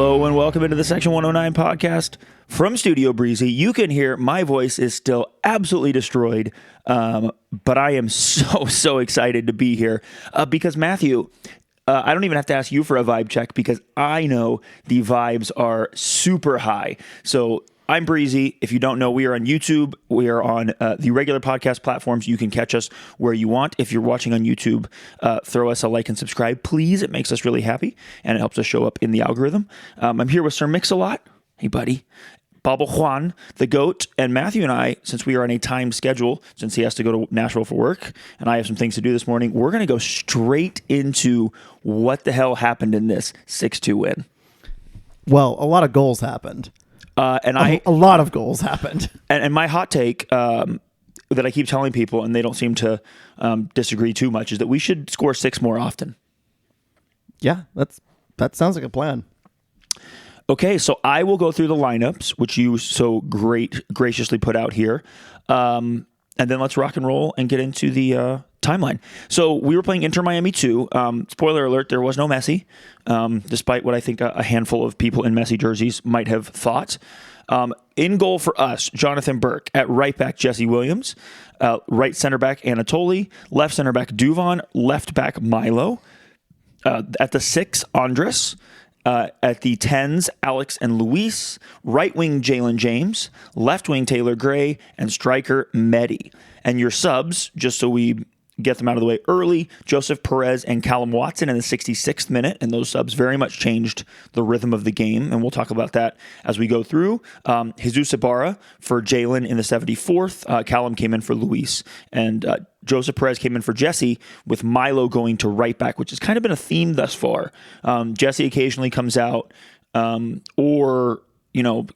Hello and welcome into the Section 109 podcast from Studio Breezy. You can hear my voice is still absolutely destroyed, but I am so excited to be here because Matthew, I don't even have to ask you for a vibe check because I know the vibes are super high. So I'm Breezy. If you don't know, we are on YouTube. We are on the regular podcast platforms. You can catch us where you want. If you're watching on YouTube, throw us a like and subscribe, please. It makes us really happy, and it helps us show up in the algorithm. I'm here with Sir Mix-a-Lot. Hey, buddy. Baba Juan, the GOAT, and Matthew and I, since we are on a timed schedule, since he has to go to Nashville for work, and I have some things to do this morning, we're going to go straight into what the hell happened in this 6-2 win. Well, a lot of goals happened. A lot of goals happened. And my hot take that I keep telling people, and they don't seem to disagree too much, is that we should score 6 more often. Yeah, that sounds like a plan. Okay, so I will go through the lineups, which you so graciously put out here. And then let's rock and roll and get into the timeline. So we were playing Inter Miami 2. Spoiler alert, there was no Messi, despite what I think a handful of people in Messi jerseys might have thought. In goal for us, Jonathan Burke. At right back, Jesse Williams. Right center back, Anatoly. Left center back, Duvan. Left back, Milo. At the 6, Andres. At the 10s, Alex and Luis. Right wing, Jalen James. Left wing, Taylor Gray. And striker, Mehdi. And your subs, just so we get them out of the way early, Joseph Perez and Callum Watson in the 66th minute. And those subs very much changed the rhythm of the game. And we'll talk about that as we go through. Jesus Ibarra for Jalen in the 74th. Callum came in for Luis. And Joseph Perez came in for Jesse, with Milo going to right back, which has kind of been a theme thus far. Jesse occasionally comes out or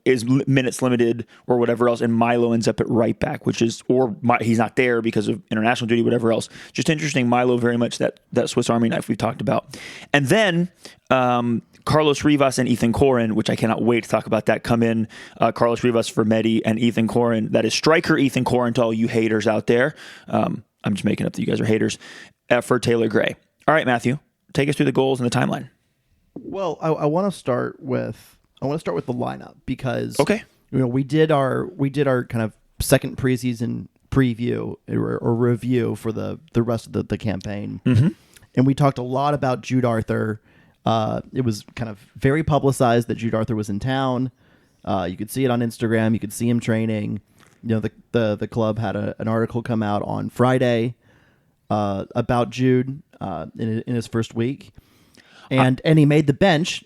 is minutes limited or whatever else, and Milo ends up at right back, he's not there because of international duty, whatever else. Just interesting. Milo, very much that Swiss Army knife we've talked about. And then Carlos Rivas and Ethan Corin, which I cannot wait to talk about that, come in. Carlos Rivas for Mehdi and Ethan Corin. That is striker Ethan Corin to all you haters out there. I'm just making up that you guys are haters. For Taylor Gray. All right, Matthew, take us through the goals and the timeline. Well, I want to start with the lineup because okay, we did our kind of second preseason preview or review for the rest of the campaign, and we talked a lot about Jude Arthur. It was kind of very publicized that Jude Arthur was in town. You could see it on Instagram. You could see him training. The club had an article come out on Friday about Jude in his first week, and he made the bench.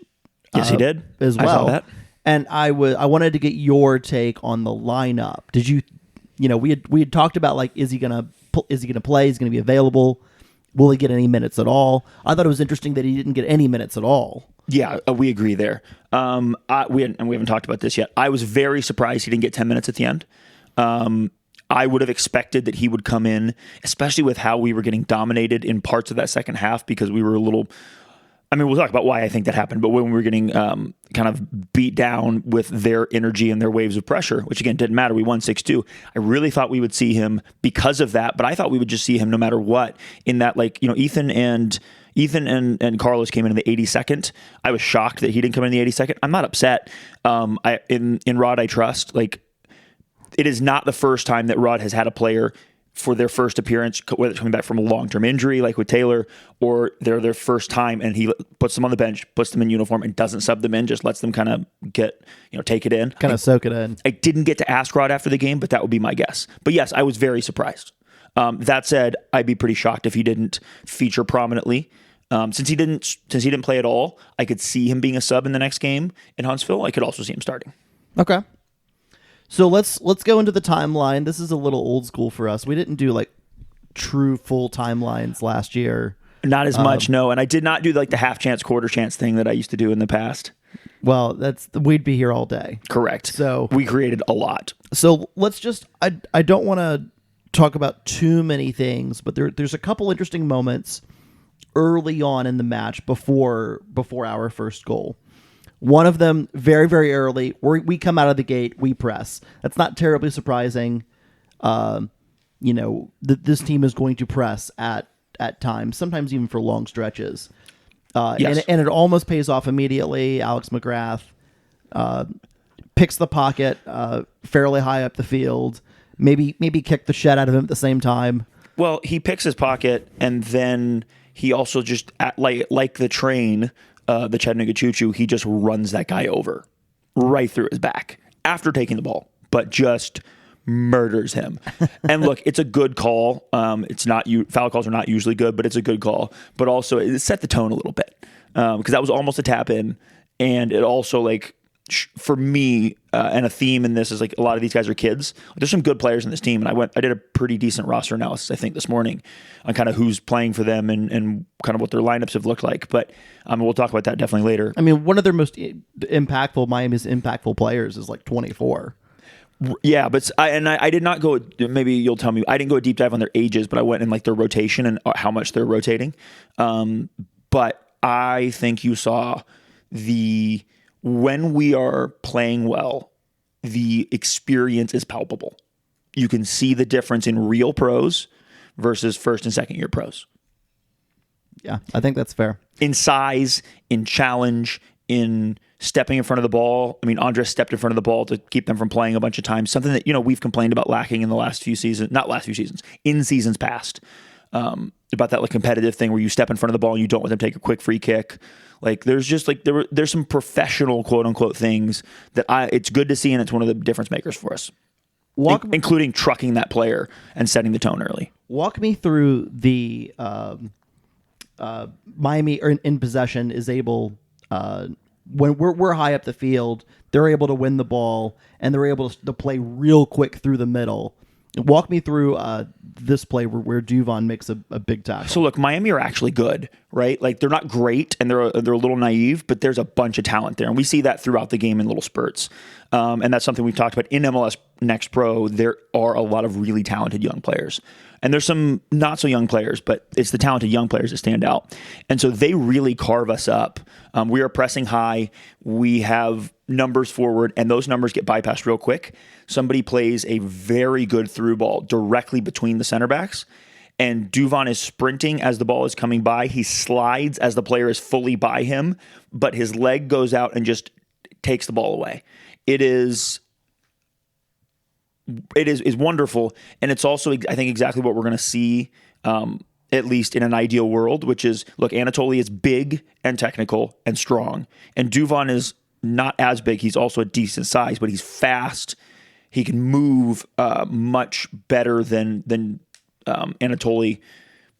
Yes, he did as well. I saw that. And I wanted to get your take on the lineup. Did you, we had talked about, like, is he gonna play? Is he gonna be available? Will he get any minutes at all? I thought it was interesting that he didn't get any minutes at all. Yeah, we agree there. We haven't talked about this yet. I was very surprised he didn't get 10 minutes at the end. I would have expected that he would come in, especially with how we were getting dominated in parts of that second half, because we were a little. We'll talk about why I think that happened, but when we were getting kind of beat down with their energy and their waves of pressure, which again didn't matter, we won 6-2. I really thought we would see him because of that, but I thought we would just see him no matter what. In that, Ethan and Carlos came in the 82nd. I was shocked that he didn't come in the 82nd. I'm not upset. In Rod I trust. Like, it is not the first time that Rod has had a player for their first appearance, whether it's coming back from a long-term injury like with Taylor, or they're their first time and he puts them on the bench, puts them in uniform and doesn't sub them in, just lets them kind of get, take it in. Kind of soak it in. I didn't get to ask Rod after the game, but that would be my guess. But yes, I was very surprised. That said, I'd be pretty shocked if he didn't feature prominently. Since he didn't play at all, I could see him being a sub in the next game in Huntsville. I could also see him starting. Okay. So let's go into the timeline. This is a little old school for us. We didn't do true full timelines last year. Not as much, no. And I did not do the half chance, quarter chance thing that I used to do in the past. Well, we'd be here all day. Correct. So we created a lot. So let's just. I don't want to talk about too many things, but there's a couple interesting moments early on in the match before our first goal. One of them very, very early. We come out of the gate, we press. That's not terribly surprising. This team is going to press at times, sometimes even for long stretches. Yes. And it almost pays off immediately. Alex McGrath picks the pocket fairly high up the field. Maybe kick the shit out of him at the same time. Well, he picks his pocket, and then he also just, like the train, the Chattanooga Choo-Choo, he just runs that guy over right through his back after taking the ball, but just murders him. And look, it's a good call. It's not foul calls are not usually good, but it's a good call. But also, it set the tone a little bit because that was almost a tap in, and it also for me, and a theme in this is a lot of these guys are kids. There's some good players in this team, and I did a pretty decent roster analysis, I think, this morning on kind of who's playing for them and kind of what their lineups have looked like. But we'll talk about that definitely later. I mean, one of their most impactful, Miami's impactful players is 24. Yeah, but I did not go. Maybe you'll tell me. I didn't go a deep dive on their ages, but I went in their rotation and how much they're rotating. But I think you saw when we are playing well, the experience is palpable. You can see the difference in real pros versus first and second year pros. Yeah, I think that's fair. In size, in challenge, in stepping in front of the ball. I mean, Andres stepped in front of the ball to keep them from playing a bunch of times. Something that, we've complained about lacking in the last few seasons, not last few seasons, in seasons past. About that competitive thing where you step in front of the ball and you don't let them take a quick free kick. There's just there's some professional quote unquote things that it's good to see, and it's one of the difference makers for us. Including trucking that player and setting the tone early. Walk me through the Miami in possession is able when we're high up the field, they're able to win the ball and they're able to play real quick through the middle. Walk me through this play where Duvon makes a big tackle. So look, Miami are actually good, right? They're not great and they're a little naive, but there's a bunch of talent there, and we see that throughout the game in little spurts. And that's something we've talked about in MLS Next Pro. There are a lot of really talented young players, and there's some not so young players, but it's the talented young players that stand out. And so they really carve us up. We are pressing high. We have numbers forward, and those numbers get bypassed real quick. Somebody plays a very good through ball directly between the center backs, and Duvon is sprinting as the ball is coming by. He slides as the player is fully by him, but his leg goes out and just takes the ball away. It is wonderful, and it's also, I think, exactly what we're going to see, at least in an ideal world, which is, look, Anatoly is big and technical and strong, and Duvon is not as big. He's also a decent size, but he's fast. He can move much better than Anatoly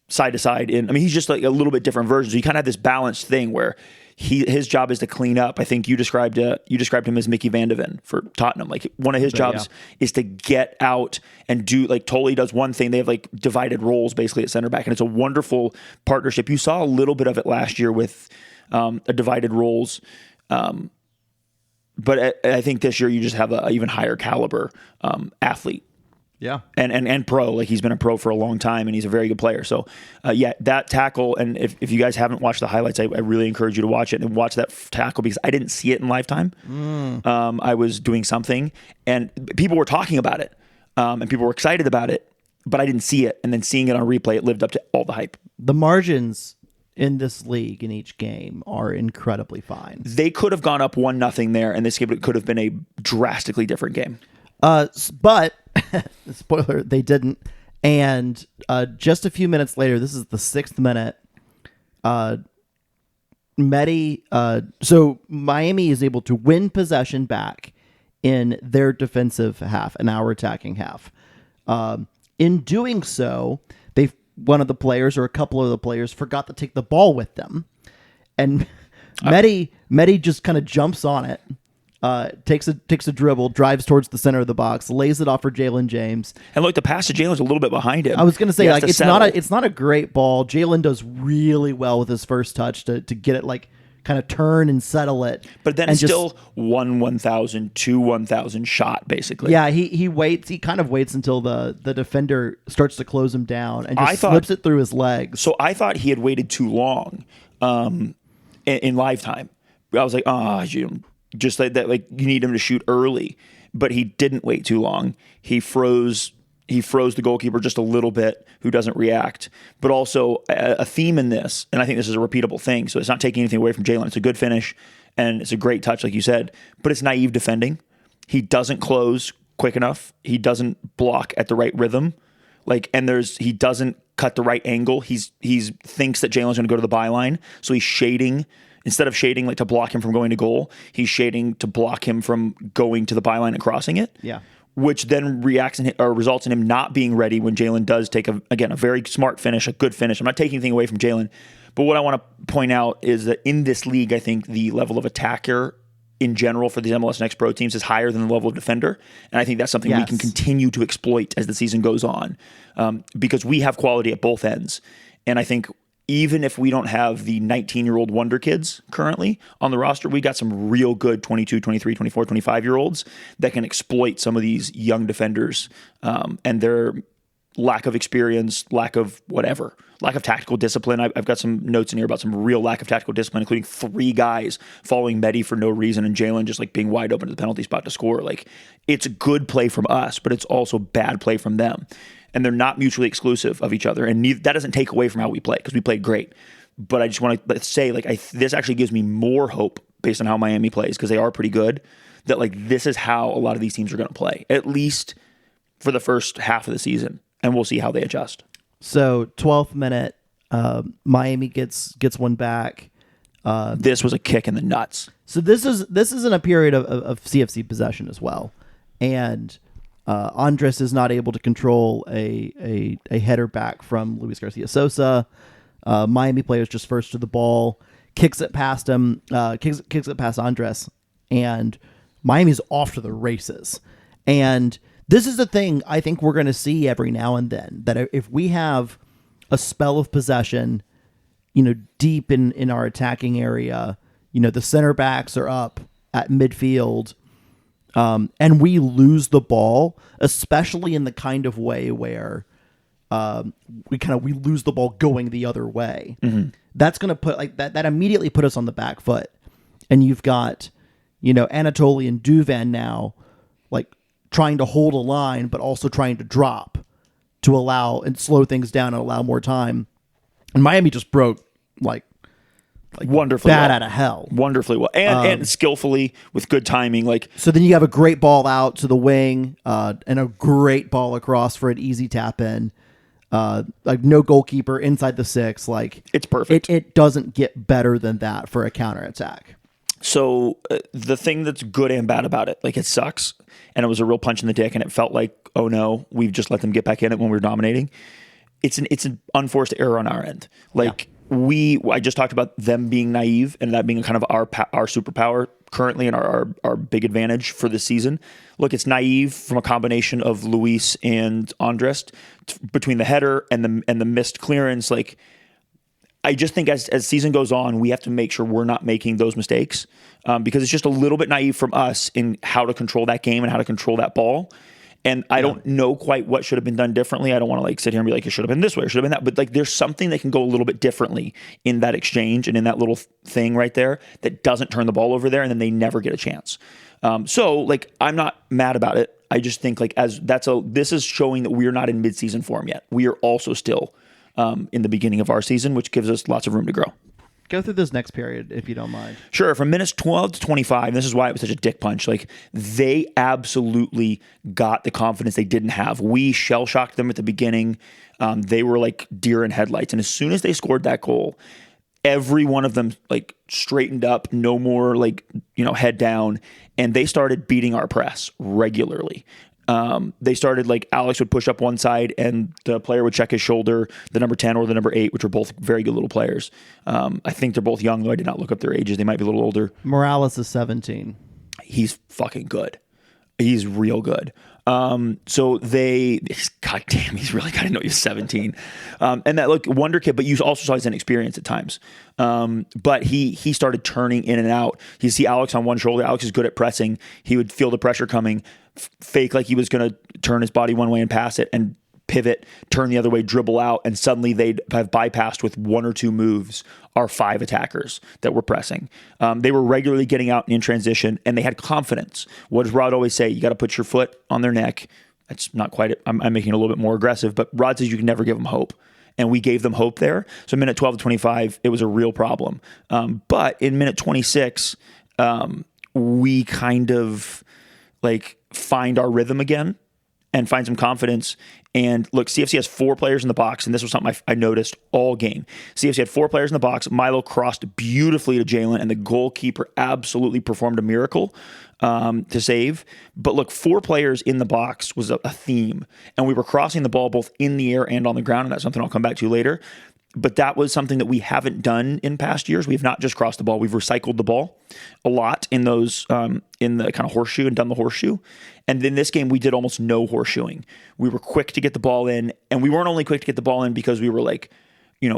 side to side. He's just a little bit different version. So you kind of have this balanced thing where his job is to clean up. I think you described him as Mickey Van de Ven for Tottenham. One of his jobs is to get out and do, Toly does one thing. They have divided roles basically at center back, and it's a wonderful partnership. You saw a little bit of it last year with a divided roles. But I think this year you just have an even higher caliber athlete. Yeah. And pro. He's been a pro for a long time, and he's a very good player. So, that tackle, and if you guys haven't watched the highlights, I really encourage you to watch it and watch that tackle, because I didn't see it in lifetime. I was doing something, and people were talking about it, and people were excited about it, but I didn't see it. And then seeing it on replay, it lived up to all the hype. The margins in this league in each game are incredibly fine. They could have gone up 1-0 there, and this game could have been a drastically different game. But spoiler, they didn't. And just a few minutes later, this is the 6th minute. So Miami is able to win possession back in their defensive half and our attacking half. In doing so, one of the players or a couple of the players forgot to take the ball with them, and Medi just kind of jumps on it. Takes a dribble, drives towards the center of the box, lays it off for Jalen James. And look, the pass to Jalen's a little bit behind him. I was going to say, it's not a great ball. Jalen does really well with his first touch to get it kind of turn and settle it. But then it's still 1,000, 1,000 shot, basically. Yeah, he waits. He kind of waits until the defender starts to close him down and just slips it through his legs. So I thought he had waited too long in lifetime. I was like, just like that, you need him to shoot early. But he didn't wait too long. He froze He froze the goalkeeper just a little bit, who doesn't react. But also a theme in this, and I think this is a repeatable thing, so it's not taking anything away from Jalen. It's a good finish, and it's a great touch, like you said, but it's naive defending. He doesn't close quick enough. He doesn't block at the right rhythm. He doesn't cut the right angle. He thinks that Jalen's going to go to the byline, so he's shading. Instead of shading like to block him from going to goal, he's shading to block him from going to the byline and crossing it. Yeah. Which then results in him not being ready when Jalen does take a very smart finish, a good finish. I'm not taking anything away from Jalen, but what I want to point out is that in this league, I think the level of attacker in general for these MLS Next Pro teams is higher than the level of defender, and I think that's something we can continue to exploit as the season goes on, because we have quality at both ends, and I think even if we don't have the 19-year-old wonder kids currently on the roster, we got some real good 22, 23, 24, 25-year-olds that can exploit some of these young defenders and their lack of experience, lack of tactical discipline. I've got some notes in here about some real lack of tactical discipline, including 3 guys following Medi for no reason and Jalen just like being wide open to the penalty spot to score. Like, it's good play from us, but it's also bad play from them. And they're not mutually exclusive of each other. And that doesn't take away from how we play, because we played great. But I just want to say, this actually gives me more hope based on how Miami plays, because they are pretty good, that this is how a lot of these teams are going to play, at least for the first half of the season. And we'll see how they adjust. So 12th minute, Miami gets one back. This was a kick in the nuts. So this is in a period of CFC possession as well. And Andres is not able to control a header back from Luis Garcia Sosa. Miami players just first to the ball, kicks it past him, kicks it past Andres, and Miami's off to the races. And this is the thing I think we're going to see every now and then, that if we have a spell of possession, deep in our attacking area, the center backs are up at midfield, and we lose the ball, especially in the kind of way where we lose the ball going the other way. Mm-hmm. That's going to put that immediately put us on the back foot. And you've got, Anatoly and Duvan now, trying to hold a line, but also trying to drop to allow and slow things down and allow more time. And Miami just broke wonderfully bad well. Out of hell. Wonderfully well. And skillfully with good timing. So then you have a great ball out to the wing, and a great ball across for an easy tap in. No goalkeeper inside the 6. It's perfect. It doesn't get better than that for a counterattack. So the thing that's good and bad about it, it sucks, and it was a real punch in the dick, and it felt like, oh no, we've just let them get back in it when we were dominating. It's an unforced error on our end. I just talked about them being naive, and that being kind of our superpower currently, and our big advantage for this season. Look, it's naive from a combination of Luis and Andres between the header and the missed clearance. I just think as season goes on, we have to make sure we're not making those mistakes, because it's just a little bit naive from us in how to control that game and how to control that ball. And I don't know quite what should have been done differently. I don't want to sit here and be it should have been this way or should have been that. But there's something that can go a little bit differently in that exchange and in that little thing right there that doesn't turn the ball over there, and then they never get a chance. So I'm not mad about it. I just think this is showing that we're not in midseason form yet. We are also still in the beginning of our season, which gives us lots of room to grow. Go through this next period, if you don't mind. Sure. From minutes 12 to 25, and this is why it was such a dick punch, they absolutely got the confidence they didn't have. We shell-shocked them at the beginning. They were like deer in headlights. And as soon as they scored that goal, every one of them straightened up, no more head down, and they started beating our press regularly. They started Alex would push up one side and the player would check his shoulder, the number 10 or the number 8, which are both very good little players. I think they're both young, though I did not look up their ages. They might be a little older. Morales is 17. He's fucking good. He's real good. So God damn, he's really got to know he's 17. And that wonder kid, but you also saw his inexperience at times. But he started turning in and out. You see Alex on one shoulder. Alex is good at pressing. He would feel the pressure coming, fake like he was going to turn his body one way and pass it, and pivot, turn the other way, dribble out, and suddenly they'd have bypassed with 1 or 2 moves our 5 attackers that were pressing. They were regularly getting out in transition, and they had confidence. What does Rod always say? You got to put your foot on their neck, it's not quite, I'm making it a little bit more aggressive, but Rod says you can never give them hope. And we gave them hope there. So minute 12 to 25, it was a real problem. But in minute 26, we kind of like find our rhythm again and find some confidence. And look, CFC has 4 players in the box, and this was something I noticed all game. CFC had 4 players in the box. Milo crossed beautifully to Jalen, and the goalkeeper absolutely performed a miracle to save. But look, 4 players in the box was a theme, and we were crossing the ball both in the air and on the ground, and that's something I'll come back to later. But that was something that we haven't done in past years. We've not just crossed the ball. We've recycled the ball a lot in those, in the kind of horseshoe and done the horseshoe. And in this game, we did almost no horseshoeing. We were quick to get the ball in. And we weren't only quick to get the ball in because we were like,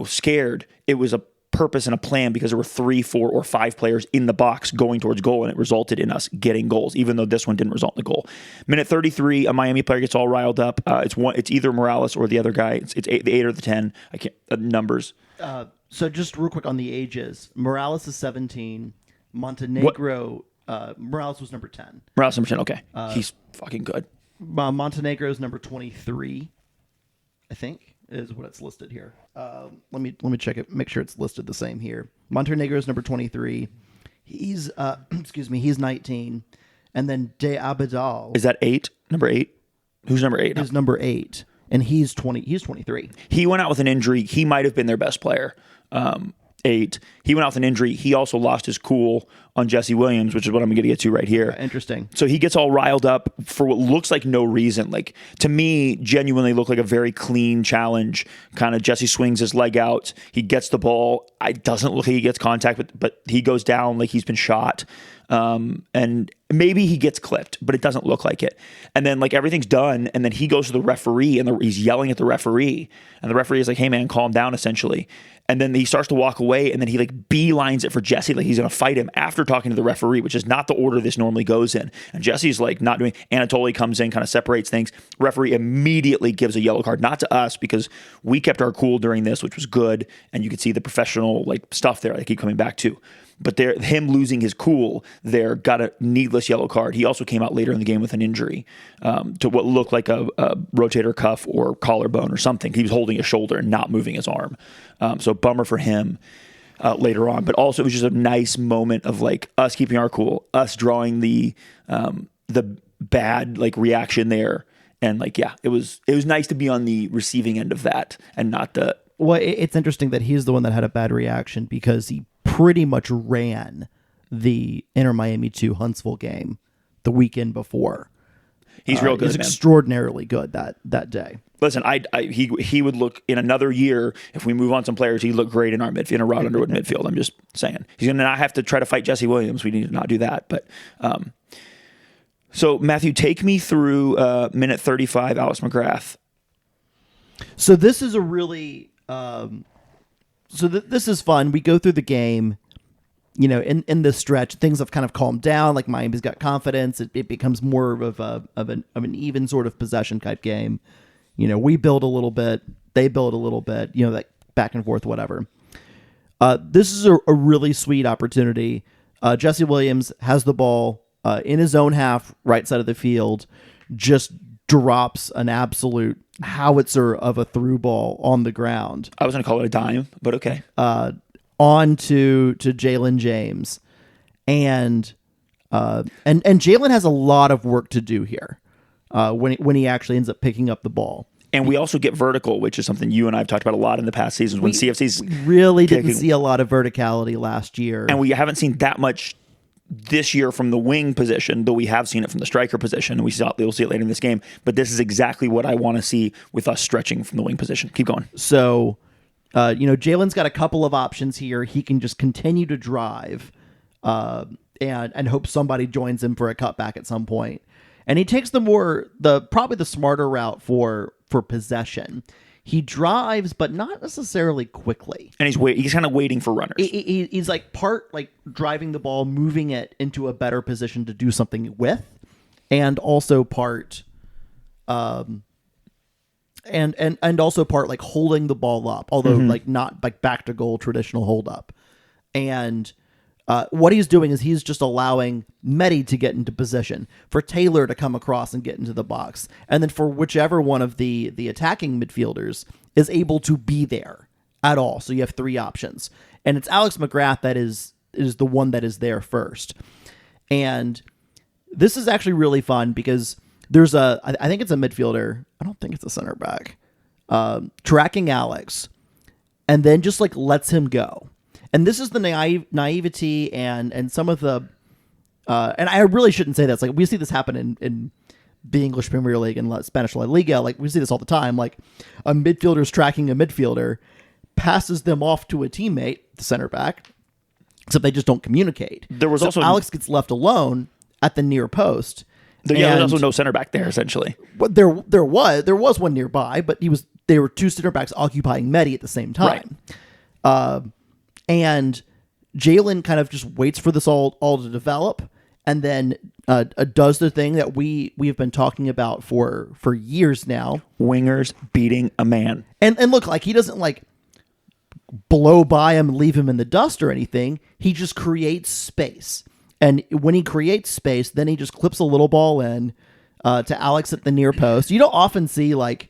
scared. It was a purpose and a plan because there were 3, 4, or 5 players in the box going towards goal, and it resulted in us getting goals, even though this one didn't result in a goal. Minute 33, a Miami player gets all riled up. It's either Morales or the other guy. It's the 8 or the 10. I can't numbers. So just real quick on the ages, Morales is 17. Montenegro. Morales was number 10. Morales number 10. Okay, he's fucking good. Montenegro is number 23, I think. Is what it's listed here. Let me check it. Make sure it's listed the same here. Montenegro is number 23. He's he's 19, and then De Abidal is that 8? Number 8. Who's number 8? Is number 8, and he's 20. He's 23. He went out with an injury. He might have been their best player. 8. He went out with an injury. He also lost his cool on Jesse Williams, which is what I'm going to get to right here. Interesting. So he gets all riled up for what looks like no reason. Like, to me, genuinely looked like a very clean challenge. Kind of Jesse swings his leg out. He gets the ball. It doesn't look like he gets contact, but he goes down like he's been shot. And maybe he gets clipped, but it doesn't look like it. And then like everything's done, and then he goes to the referee, and he's yelling at the referee, and the referee is like, "Hey man, calm down," essentially. And then he starts to walk away, and then he like beelines it for Jesse, like he's going to fight him after talking to the referee, which is not the order this normally goes in. And Jesse's like not doing. Anatoly comes in, kind of separates things. Referee immediately gives a yellow card, not to us because we kept our cool during this, which was good, and you could see the professional like stuff there. I keep coming back to. But him losing his cool there got a needless yellow card. He also came out later in the game with an injury to what looked like a rotator cuff or collarbone or something. He was holding his shoulder and not moving his arm. So bummer for him later on. But also it was just a nice moment of like us keeping our cool, us drawing the bad like reaction there. And like, yeah, it was nice to be on the receiving end of that and not the... Well, it's interesting that he's the one that had a bad reaction because he pretty much ran the Inter Miami 2 Huntsville game the weekend before. He's real good. He's extraordinarily good that day. Listen, he would look in another year if we move on some players. He'd look great in our midfield, in a Rod Underwood midfield. I'm just saying he's going to not have to try to fight Jesse Williams. We need to not do that. But so Matthew, take me through minute 35. Alex McGrath. So this is a really. This is fun. We go through the game, in this stretch, things have kind of calmed down. Like Miami's got confidence. It becomes more of an even sort of possession type game. We build a little bit, they build a little bit. That back and forth, whatever. This is a really sweet opportunity. Jesse Williams has the ball in his own half, right side of the field, just drops an absolute howitzer of a through ball on the ground. I was going to call it a dime, but okay. On to Jalen James. And Jalen has a lot of work to do here when he actually ends up picking up the ball. And we also get vertical, which is something you and I have talked about a lot in the past seasons when CFC's... We really didn't see a lot of verticality last year. And we haven't seen that much this year from the wing position, though we have seen it from the striker position, and we'll see it later in this game. But this is exactly what I want to see with us stretching from the wing position. Keep going. So, Jalen's got a couple of options here. He can just continue to drive and hope somebody joins him for a cutback at some point. And he takes probably the smarter route for possession. He drives, but not necessarily quickly. And he's kind of waiting for runners. He's like part like driving the ball, moving it into a better position to do something with, and also part, and also part like holding the ball up, although like not like back to goal traditional hold up, and what he's doing is he's just allowing Medi to get into position, for Taylor to come across and get into the box, and then for whichever one of the attacking midfielders is able to be there at all. So you have 3 options, and it's Alex McGrath that is the one that is there first. And this is actually really fun because there's I think it's a midfielder. I don't think it's a center back. Tracking Alex, and then just like lets him go. And this is the naivety and some of the, and I really shouldn't say this. Like, we see this happen in the English Premier League and Spanish La Liga. Like, we see this all the time. Like, a midfielder's tracking a midfielder, passes them off to a teammate, the center back, except they just don't communicate. There was also Alex gets left alone at the near post. There was also no center back there, essentially. But there was one nearby, but they were 2 center backs occupying Medi at the same time. Right. And Jalen kind of just waits for this all to develop, and then does the thing that we have been talking about for years now. Wingers beating a man. And look, like, he doesn't like blow by him and leave him in the dust or anything. He just creates space. And when he creates space, then he just clips a little ball in to Alex at the near post. You don't often see like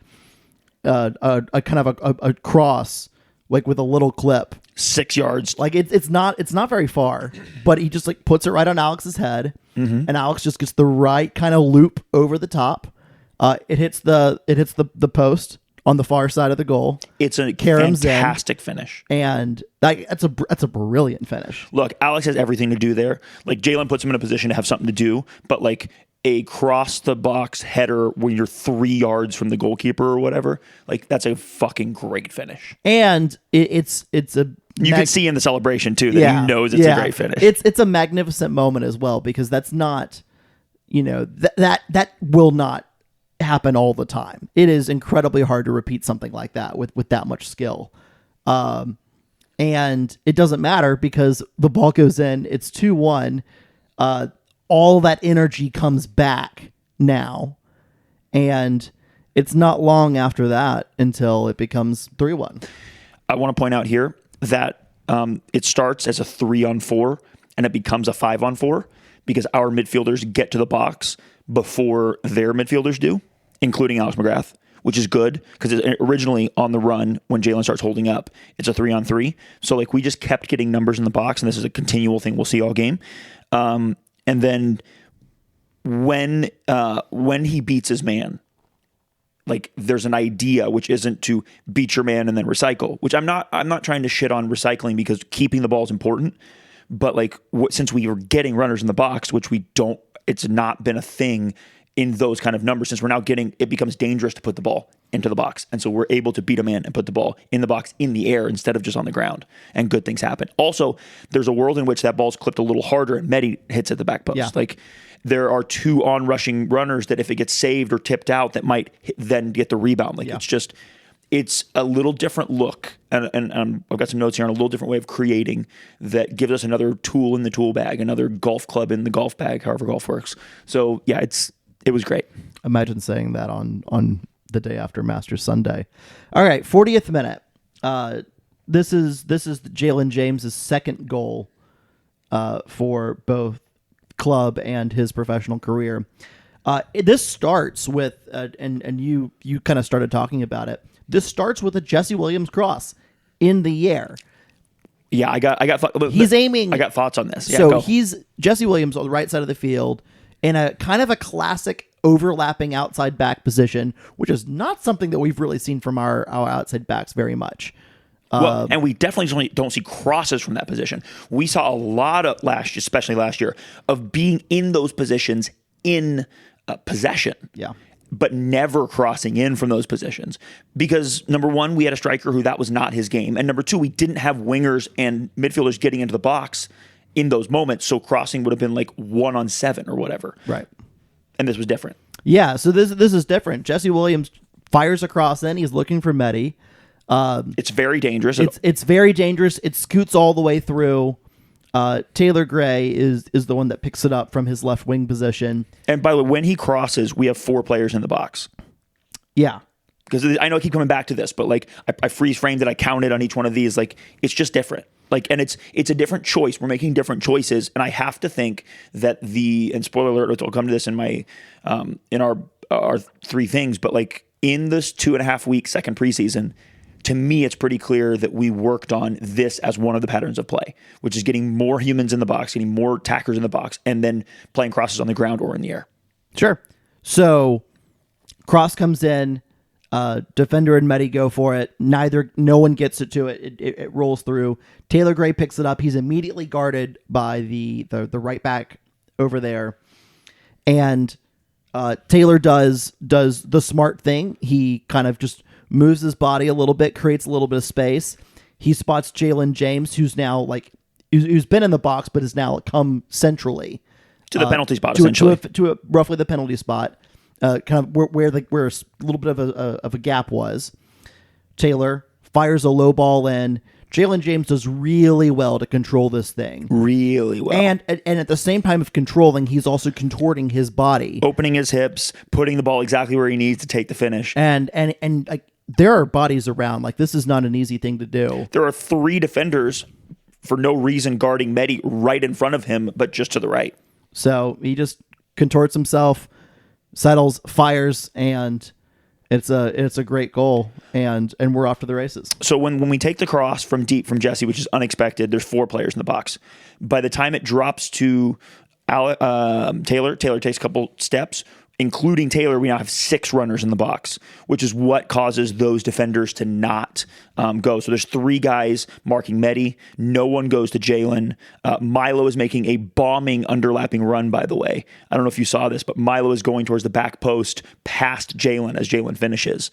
a kind of a cross like with a little clip. 6 yards. Like it's not very far, but he just like puts it right on Alex's head, and Alex just gets the right kind of loop over the top. It hits the post on the far side of the goal. It's a fantastic finish, and that's a brilliant finish. Look, Alex has everything to do there. Like, Jalen puts him in a position to have something to do, but like a cross the box header when you're 3 yards from the goalkeeper or whatever, like, that's a fucking great finish. And it's a you can see in the celebration too that he knows it's a great finish. It's a magnificent moment as well, because that's not, that will not happen all the time. It is incredibly hard to repeat something like that with that much skill. And it doesn't matter because the ball goes in, it's 2-1. All that energy comes back now, and it's not long after that until it becomes 3-1. I want to point out here that it starts as a 3-on-4 and it becomes a 5-on-4 because our midfielders get to the box before their midfielders do, including Alex McGrath, which is good because originally on the run, when Jalen starts holding up, it's a 3-on-3. So like, we just kept getting numbers in the box, and this is a continual thing we'll see all game. And then when he beats his man, like, there's an idea which isn't to beat your man and then recycle, which I'm not trying to shit on recycling because keeping the ball is important. But like, since we were getting runners in the box, which we don't, it's not been a thing in those kind of numbers, since we're now getting, it becomes dangerous to put the ball into the box. And so we're able to beat a man and put the ball in the box in the air instead of just on the ground, and good things happen. Also, there's a world in which that ball's clipped a little harder and Medi hits at the back post. Yeah. Like, there are 2 on-rushing runners that if it gets saved or tipped out, that might then get the rebound. Like, it's a little different look. And I've got some notes here on a little different way of creating that gives us another tool in the tool bag, another golf club in the golf bag, however golf works. So yeah, it was great. Imagine saying that on the day after Masters Sunday. All right, 40th minute. This is Jalen James' second goal for both club and his professional career. This starts with, and you kind of started talking about it. This starts with a Jesse Williams cross in the air. Yeah, I got. He's aiming. I got thoughts on this. Yeah, so he's Jesse Williams on the right side of the field in a kind of a classic overlapping outside back position, which is not something that we've really seen from our outside backs very much. Well, and we definitely don't see crosses from that position. We saw a lot of especially last year, of being in those positions in possession. Yeah. But never crossing in from those positions. Because number one, we had a striker who that was not his game. And number two, we didn't have wingers and midfielders getting into the box in those moments. So crossing would have been like 1-on-7 or whatever. Right. And this was different. Yeah, so this is different. Jesse Williams fires a cross in. He's looking for Medi. It's very dangerous. It's very dangerous. It scoots all the way through. Taylor Gray is the one that picks it up from his left wing position. And by the way, when he crosses, we have 4 players in the box. Yeah. Because I know I keep coming back to this, but like I freeze framed it, I counted on each one of these. Like, it's just different. Like, and it's a different choice. We're making different choices, and I have to think that and spoiler alert, I'll come to this in my in our three things, but like in this 2.5 week second preseason, to me, it's pretty clear that we worked on this as one of the patterns of play, which is getting more humans in the box, getting more attackers in the box, and then playing crosses on the ground or in the air. Sure. So cross comes in, defender and Medi go for it. No one gets it to it. It rolls through. Taylor Gray picks it up. He's immediately guarded by the right back over there. And Taylor does the smart thing. He kind of just moves his body a little bit, creates a little bit of space. He spots Jalen James, who's now who's been in the box, but has now come centrally to the penalty spot, essentially. To roughly the penalty spot, kind of where a little bit of a gap was. Taylor fires a low ball in. Jalen James does really well to control this thing. Really well. And at the same time of controlling, he's also contorting his body. Opening his hips, putting the ball exactly where he needs to take the finish. And like, there are bodies around. Like, this is not an easy thing to do. There are 3 defenders for no reason guarding Medi right in front of him, but just to the right. So he just contorts himself, settles, fires, and it's a great goal, and we're off to the races. So when we take the cross from deep from Jesse, which is unexpected, there's 4 players in the box. By the time it drops to Taylor takes a couple steps. Including Taylor, we now have 6 runners in the box, which is what causes those defenders to not go. So there's 3 guys marking Medi. No one goes to Jalen. Milo is making a bombing underlapping run, by the way. I don't know if you saw this, but Milo is going towards the back post past Jalen as Jalen finishes.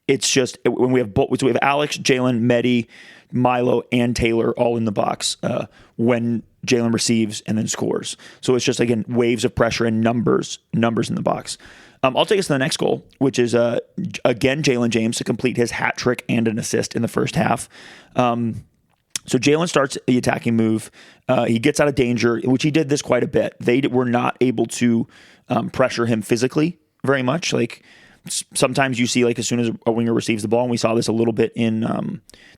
It's just when we have Alex, Jalen, Medi, Milo, and Taylor all in the box when Jalen receives and then scores. So it's just, again, waves of pressure and numbers in the box. I'll take us to the next goal, which is, again, Jalen James to complete his hat trick and an assist in the first half. So Jalen starts the attacking move. He gets out of danger, which he did this quite a bit. They were not able to pressure him physically very much. Like, sometimes you see, like, as soon as a winger receives the ball, and we saw this a little bit in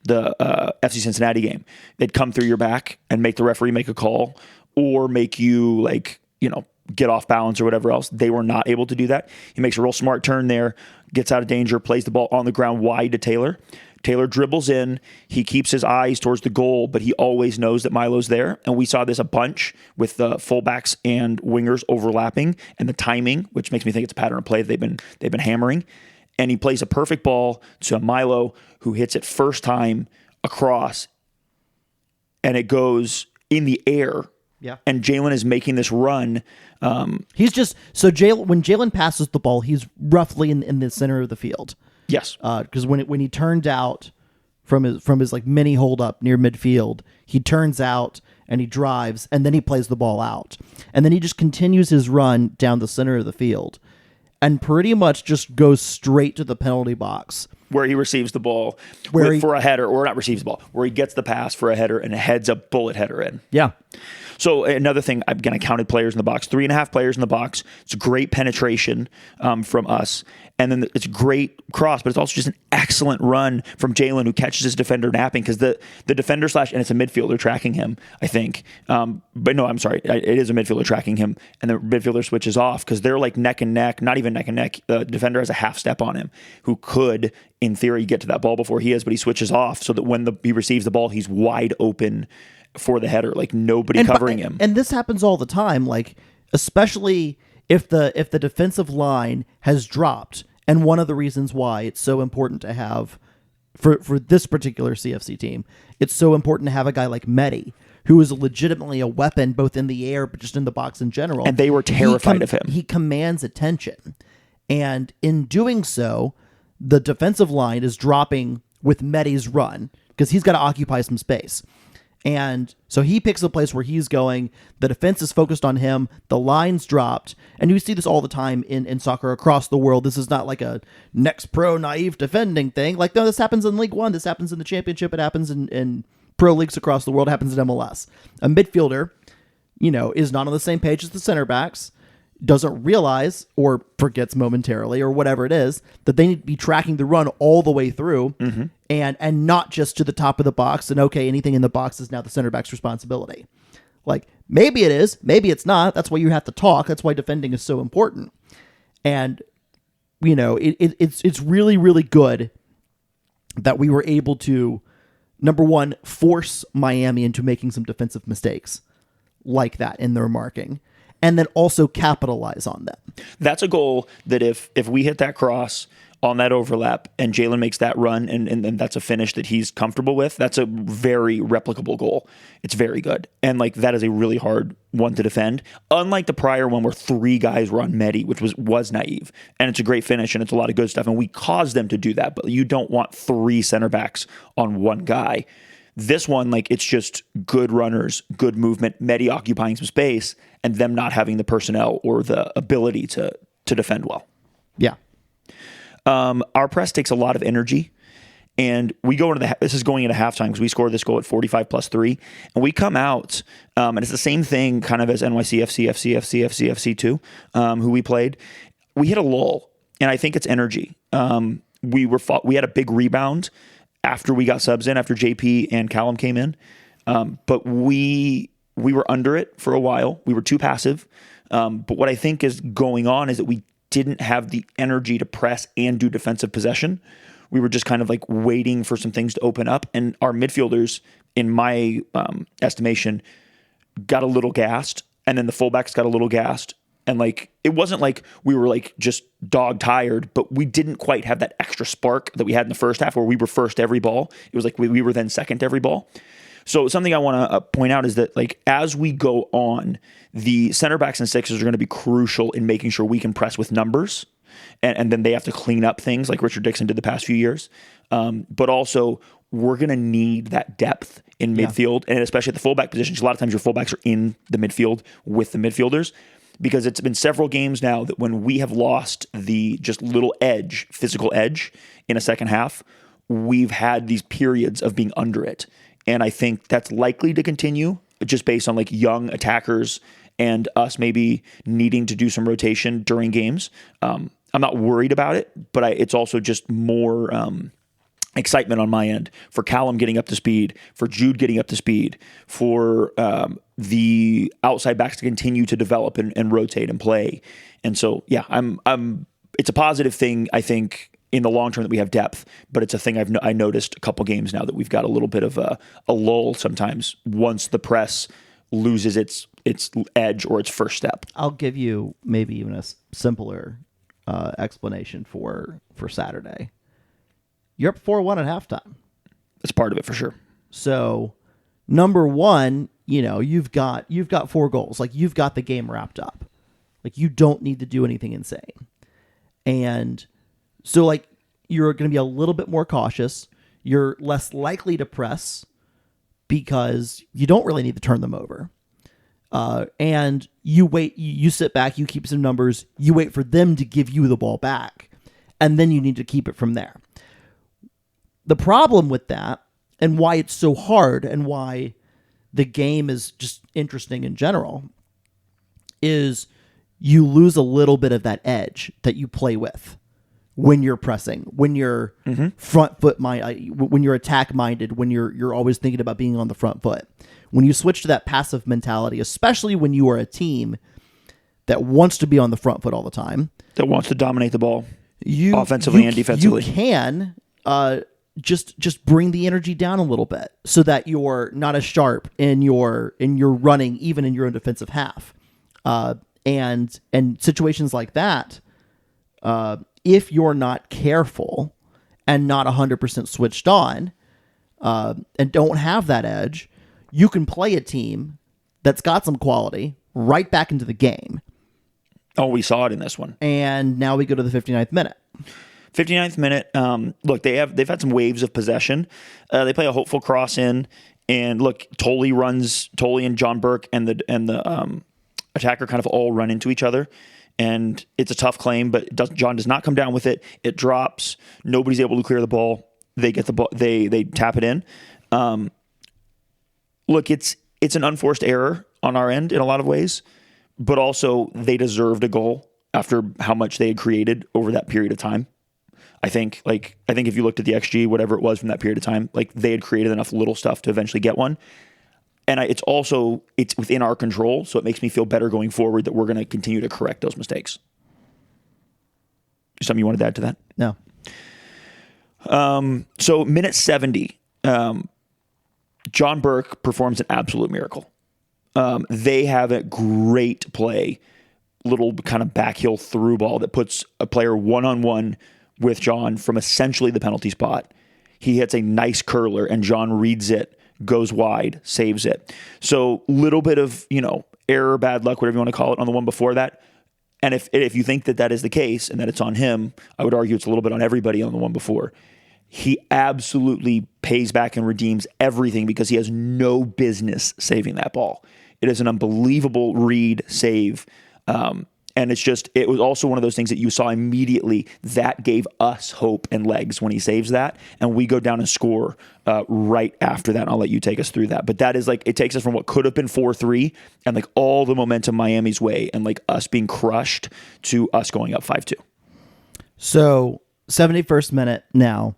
the FC Cincinnati game, they'd come through your back and make the referee make a call or make you, like, get off balance or whatever else. They were not able to do that. He makes a real smart turn there, gets out of danger, plays the ball on the ground wide to Taylor. Taylor dribbles in. He keeps his eyes towards the goal, but he always knows that Milo's there. And we saw this a bunch with the fullbacks and wingers overlapping and the timing, which makes me think it's a pattern of play they've been hammering. And he plays a perfect ball to Milo, who hits it first time across, and it goes in the air. Yeah. And Jalen is making this run. He's just when Jalen passes the ball, he's roughly in the center of the field. Yes, because when he turned out from his like mini hold up near midfield, he turns out and he drives and then he plays the ball out, and then he just continues his run down the center of the field, and pretty much just goes straight to the penalty box where he receives the ball for a header, or not receives the ball, where he gets the pass for a header and heads a bullet header in. Yeah. So another thing, again, I counted players in the box, 3.5 players in the box. It's great penetration from us. And then it's a great cross, but it's also just an excellent run from Jalen, who catches his defender napping, because the defender and it's a midfielder tracking him, I think. But no, I'm sorry. It is a midfielder tracking him, and the midfielder switches off because they're like neck and neck, not even neck and neck. The defender has a half step on him, who could, in theory, get to that ball before he is, but he switches off so that when he receives the ball, he's wide open for the header, like nobody covering him. And this happens all the time, like especially if the defensive line has dropped. And one of the reasons why it's so important to have for this particular CFC team, it's so important to have a guy like Medi, who is legitimately a weapon both in the air but just in the box in general. And they were terrified of him. He commands attention, and in doing so, the defensive line is dropping with Medi's run because he's got to occupy some space. And so he picks a place where he's going. The defense is focused on him. The line's dropped. And you see this all the time in soccer across the world. This is not like a next pro naive defending thing. Like, no, this happens in League One. This happens in the Championship. It happens in pro leagues across the world. It happens in MLS. A midfielder, is not on the same page as the center backs. doesn't realize or forgets momentarily or whatever it is that they need to be tracking the run all the way through and not just to the top of the box and okay, anything in the box is now the center back's responsibility. Like maybe it is, maybe it's not. That's why you have to talk. That's why defending is so important. And it's really, really good that we were able to, number one, force Miami into making some defensive mistakes like that in their marking, and then also capitalize on them. That's a goal that if we hit that cross on that overlap and Jalen makes that run and that's a finish that he's comfortable with, that's a very replicable goal. It's very good. And like that is a really hard one to defend. Unlike the prior one where 3 guys were on Medi, which was naive. And it's a great finish and it's a lot of good stuff. And we caused them to do that, but you don't want 3 center backs on one guy. This one, like it's just good runners, good movement, Medi occupying some space, and them not having the personnel or the ability to defend well. Yeah. Our press takes a lot of energy, and we go into this is going into halftime because we scored this goal at 45+3, and we come out, and it's the same thing kind of as NYCFC, who we played. We hit a lull, and I think it's energy. We had a big rebound after we got subs in, after JP and Callum came in, but we were under it for a while. We were too passive, but what I think is going on is that we didn't have the energy to press and do defensive possession. We were just kind of like waiting for some things to open up. And our midfielders, in my estimation, got a little gassed. And then the fullbacks got a little gassed. And like, it wasn't like we were like just dog tired, but we didn't quite have that extra spark that we had in the first half where we were first every ball. It was like we were then second every ball. So something I want to point out is that like as we go on, the center backs and sixers are going to be crucial in making sure we can press with numbers, and then they have to clean up things like Richard Dixon did the past few years. But also we're going to need that depth in midfield, and especially at the fullback positions. A lot of times your fullbacks are in the midfield with the midfielders, because it's been several games now that when we have lost the just little edge, physical edge in a second half, we've had these periods of being under it. And I think that's likely to continue just based on like young attackers and us maybe needing to do some rotation during games. I'm not worried about it, but it's also just more excitement on my end for Callum getting up to speed, for Jude getting up to speed, for the outside backs to continue to develop and rotate and play. And so, yeah, it's a positive thing, I think, in the long term that we have depth, but it's a thing I noticed a couple games now that we've got a little bit of a lull sometimes once the press loses its edge or its first step. I'll give you maybe even a simpler explanation for Saturday. You're up 4-1 at halftime. That's part of it for sure. So, number one, you've got 4 goals. Like you've got the game wrapped up. Like you don't need to do anything insane. And so like you're going to be a little bit more cautious. You're less likely to press because you don't really need to turn them over. And you wait, you sit back, you keep some numbers, you wait for them to give you the ball back, and then you need to keep it from there. The problem with that, and why it's so hard, and why the game is just interesting in general, is you lose a little bit of that edge that you play with when you're pressing, when you're front foot when you're attack minded, when you're always thinking about being on the front foot. When you switch to that passive mentality, especially when you are a team that wants to be on the front foot all the time, that wants to dominate the ball, offensively and defensively, you can just bring the energy down a little bit so that you're not as sharp in your running, even in your own defensive half. And situations like that, if you're not careful and not 100% switched on, and don't have that edge, you can play a team that's got some quality right back into the game. Oh, we saw it in this one. And now we go to the 59th minute. 59th minute. Look, they've had some waves of possession. They play a hopeful cross in, and look, Tolley and John Burke and the attacker kind of all run into each other. And it's a tough claim, but John does not come down with it. It drops. Nobody's able to clear the ball. They get the ball. They tap it in. Look, it's an unforced error on our end in a lot of ways, but also they deserved a goal after how much they had created over that period of time. I think if you looked at the XG, whatever it was from that period of time, like they had created enough little stuff to eventually get one. And it's within our control, so it makes me feel better going forward that we're going to continue to correct those mistakes. Something you wanted to add to that? No. So minute 70, John Burke performs an absolute miracle. They have a great play, little kind of backheel through ball that puts a player one-on-one with John from essentially the penalty spot. He hits a nice curler, and John reads it, goes wide, saves it. So little bit of, error, bad luck, whatever you want to call it, on the one before that. And if you think that is the case and that it's on him, I would argue it's a little bit on everybody on the one before. He absolutely pays back and redeems everything because he has no business saving that ball. It is an unbelievable read, save. And it was also one of those things that you saw immediately that gave us hope and legs when he saves that. And we go down and score right after that. And I'll let you take us through that. But that is it takes us from what could have been 4-3 and all the momentum Miami's way and us being crushed to us going up 5-2. So 71st minute now.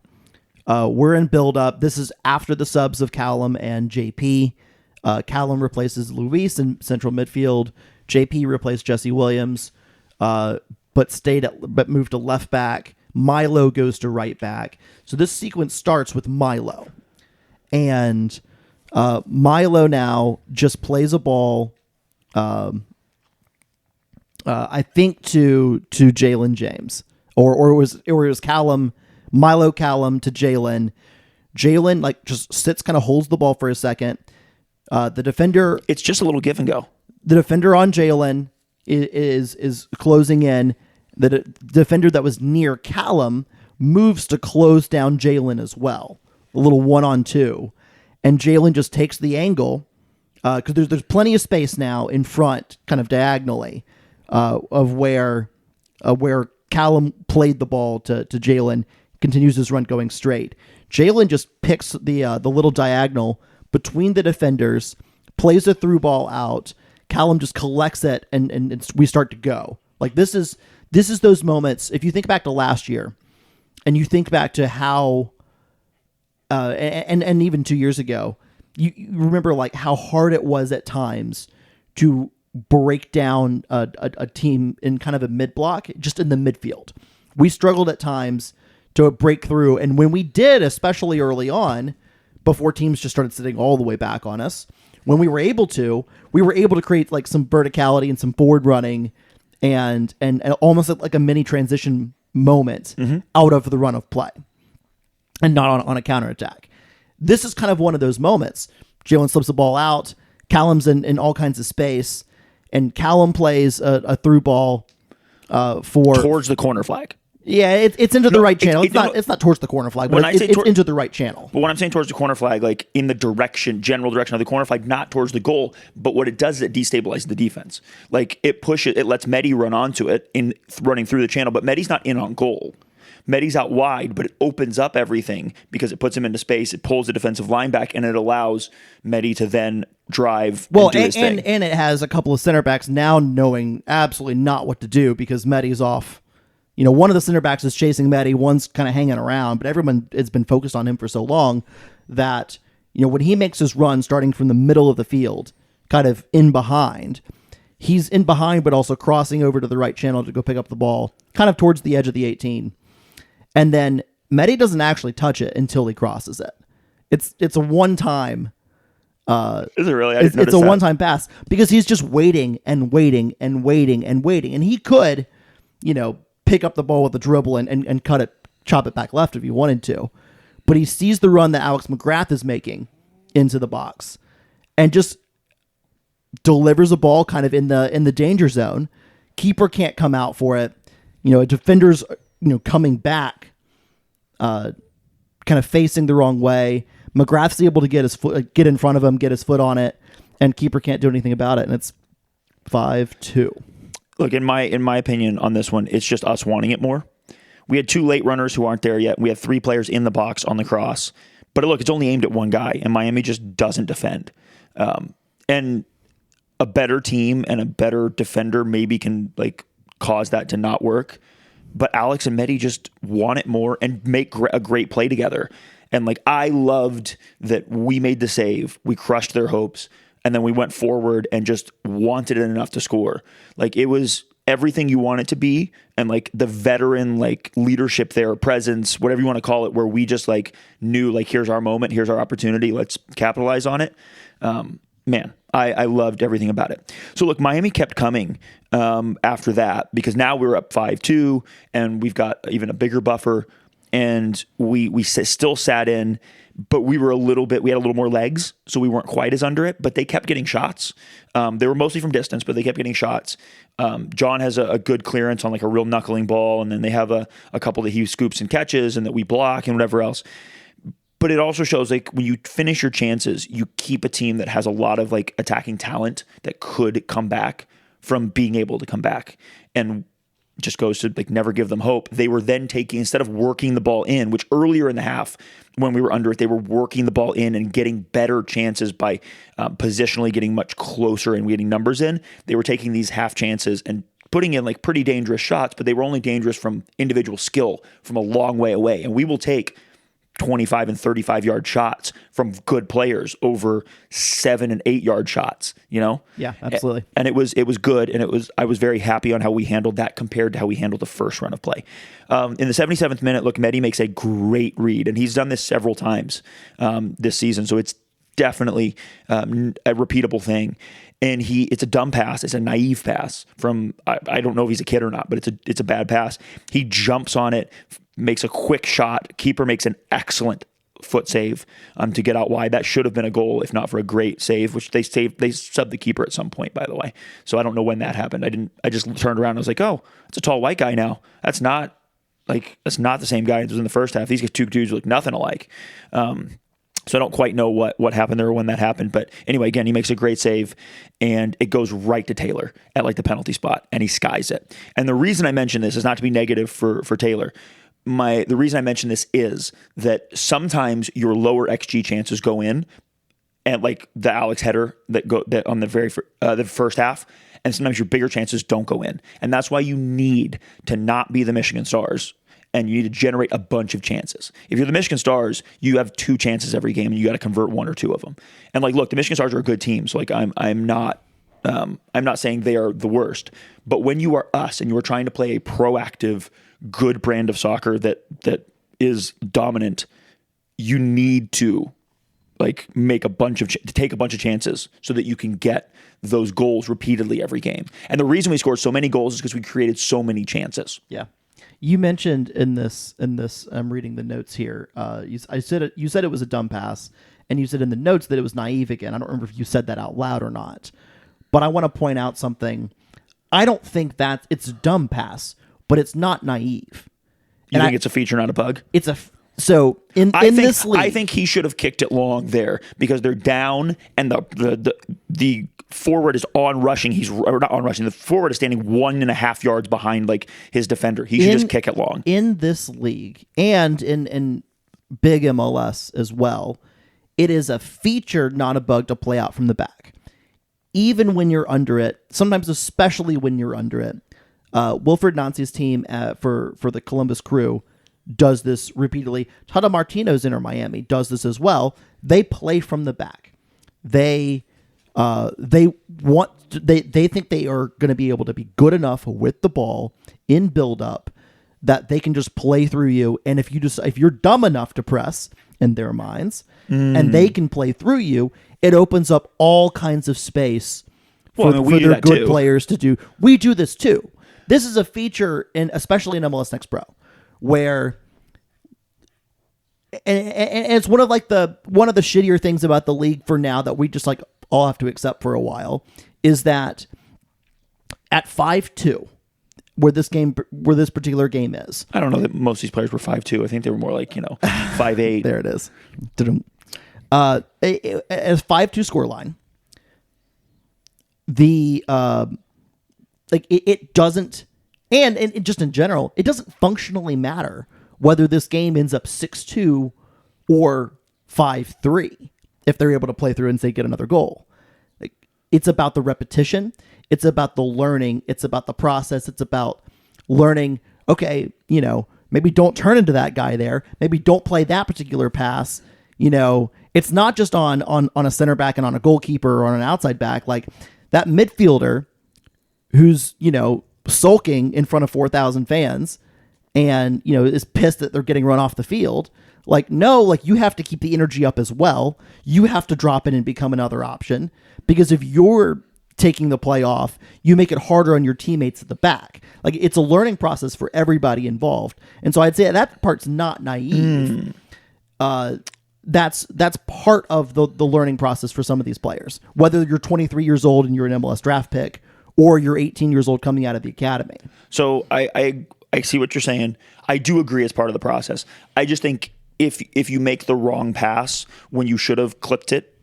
We're in build-up. This is after the subs of Callum and JP. Callum replaces Luis in central midfield. JP replaced Jesse Williams, but moved to left back. Milo goes to right back. So this sequence starts with Milo. And Milo now just plays a ball, I think, to Jalen James. Or it was Callum, Milo Callum to Jalen. Jalen just sits, kind of holds the ball for a second. The defender... It's just a little give and go. The defender on Jalen is closing in. The defender that was near Callum moves to close down Jalen as well. A little 1-on-2. And Jalen just takes the angle because there's plenty of space now in front, kind of diagonally, of where Callum played the ball to Jalen, continues his run going straight. Jalen just picks the little diagonal between the defenders, plays a through ball out. Callum just collects it, and we start to go. This is those moments. If you think back to last year, and you think back to how, and even 2 years ago, you remember how hard it was at times to break down a team in kind of a mid block, just in the midfield. We struggled at times to break through, and when we did, especially early on, before teams just started sitting all the way back on us. When we were able to create some verticality and some forward running and almost like a mini transition moment out of the run of play and not on a counterattack. This is kind of one of those moments. Jalen slips the ball out. Callum's in all kinds of space, and Callum plays a through ball towards the corner flag. Yeah, it's into the right channel. It's not towards the corner flag, but it's into the right channel. But when I'm saying towards the corner flag, in the general direction of the corner flag, not towards the goal, but what it does is it destabilizes the defense. It lets Mehdi run onto it running through the channel, but Mehdi's not in on goal. Mehdi's out wide, but it opens up everything because it puts him into space. It pulls the defensive line back, and it allows Mehdi to then drive and do his thing. And it has a couple of center backs now knowing absolutely not what to do because Mehdi's off. One of the center backs is chasing Mehdi, one's kind of hanging around, but everyone has been focused on him for so long that, when he makes his run starting from the middle of the field, kind of in behind, he's in behind, but also crossing over to the right channel to go pick up the ball, kind of towards the edge of the 18. And then Mehdi doesn't actually touch it until he crosses it. It's a one-time. Is it really? It's a one-time pass because he's just waiting and waiting and waiting and waiting. And he could, pick up the ball with a dribble and chop it back left if he wanted to. But he sees the run that Alex McGrath is making into the box and just delivers a ball kind of in the danger zone. Keeper can't come out for it. A defender's coming back, kind of facing the wrong way. McGrath's able to get in front of him, get his foot on it, and keeper can't do anything about it, and it's 5-2. Look, in my opinion on this one, it's just us wanting it more. We had two late runners who aren't there yet. We have three players in the box on the cross. But look, it's only aimed at one guy, and Miami just doesn't defend. And a better team and a better defender maybe can like cause that to not work. But Alex and Mehdi just want it more and make a great play together. And like, I loved that we made the save, we crushed their hopes, and then we went forward and just wanted it enough to score. Like, it was everything you want it to be. And like the veteran, like leadership there, presence, whatever you want to call it, where we just like knew like, here's our moment, here's our opportunity, let's capitalize on it. Man, I loved everything about it. So look, Miami kept coming after that, because now we were up 5-2 and we've got even a bigger buffer, and we still sat in, but we had a little more legs, so we weren't quite as under it, but they kept getting shots. They were mostly from distance, but they kept getting shots. John has a good clearance on like a real knuckling ball, and then they have a couple that he scoops and catches and that we block and whatever else. But it also shows like when you finish your chances, you keep a team that has a lot of like attacking talent that could come back from being able to come back, and just goes to like never give them hope. They were then taking, instead of working the ball in, which earlier in the half when we were under it, they were working the ball in and getting better chances by positionally getting much closer and getting numbers in. They were taking these half chances and putting in like pretty dangerous shots, but they were only dangerous from individual skill from a long way away. And we will take 25 and 35-yard shots from good players over 7 and 8-yard shots, you know? Yeah, absolutely. And it was good, and I was very happy on how we handled that compared to how we handled the first run of play. In the 77th minute, look, Mehdi makes a great read, and he's done this several times this season, so it's definitely a repeatable thing. And it's a dumb pass. It's a naive pass from, I don't know if he's a kid or not, but it's a bad pass. He jumps on it, makes a quick shot. Keeper makes an excellent foot save to get out wide. That should have been a goal, if not for a great save, which they subbed the keeper at some point, by the way. So I don't know when that happened. I just turned around and was like, oh, it's a tall white guy now. That's not the same guy that was in the first half. These two dudes look nothing alike. So I don't quite know what happened there or when that happened. But anyway, again, he makes a great save, and it goes right to Taylor at like the penalty spot, and he skies it. And the reason I mention this is not to be negative for Taylor. The reason I mention this is that sometimes your lower XG chances go in, and like the Alex header that on the first half, and sometimes your bigger chances don't go in. And that's why you need to not be the Michigan Stars, and you need to generate a bunch of chances. If you're the Michigan Stars, you have 2 chances every game, and you got to convert 1 or 2 of them. And like, look, the Michigan Stars are a good team, so like I'm not saying they are the worst. But when you are us and you are trying to play a proactive, good brand of soccer that is dominant, you need to like take a bunch of chances so that you can get those goals repeatedly every game. And the reason we scored so many goals is because we created so many chances. Yeah. You mentioned in this, I'm reading the notes here. You said it was a dumb pass, and you said in the notes that it was naive again. I don't remember if you said that out loud or not, but I want to point out something. I don't think that it's a dumb pass, but it's not naive. You think it's a feature, not a bug? So in this league, I think he should have kicked it long there because they're down and the forward is on rushing. Not on rushing. The forward is standing 1.5 yards behind like his defender. He should just kick it long. In this league and in big MLS as well, it is a feature, not a bug, to play out from the back. Even when you're under it, sometimes especially when you're under it. Wilfred Nancy's team for the Columbus Crew does this repeatedly. Tata Martino's Inter Miami does this as well. They play from the back. They think they are going to be able to be good enough with the ball in build up that they can just play through you. And if you're dumb enough to press in their minds and they can play through you, it opens up all kinds of space for their good players to do. We do this too. This is a feature especially in MLS Next Pro, where and it's one of the shittier things about the league for now that we just like all have to accept for a while is that at 5-2, where this particular game is. I don't know that most of these players were 5'2". I think they were more like 5'8". There it is. As 5-2 scoreline, the it doesn't, and just in general, it doesn't functionally matter whether this game ends up 6-2 or 5-3 if they're able to play through and say get another goal. it's about the repetition. It's about the learning. It's about the process. It's about learning, okay, maybe don't turn into that guy there. Maybe don't play that particular pass. It's not just on a center back and on a goalkeeper or on an outside back. Like that midfielder who's, sulking in front of 4,000 fans and, is pissed that they're getting run off the field. Like, no, like you have to keep the energy up as well. You have to drop in and become another option, because if you're taking the play off, you make it harder on your teammates at the back. Like, it's a learning process for everybody involved. And so I'd say that part's not naive. That's part of the learning process for some of these players, whether you're 23 years old and you're an MLS draft pick or you're 18 years old coming out of the academy. So I see what you're saying. I do agree as part of the process. I just think if you make the wrong pass when you should have clipped it,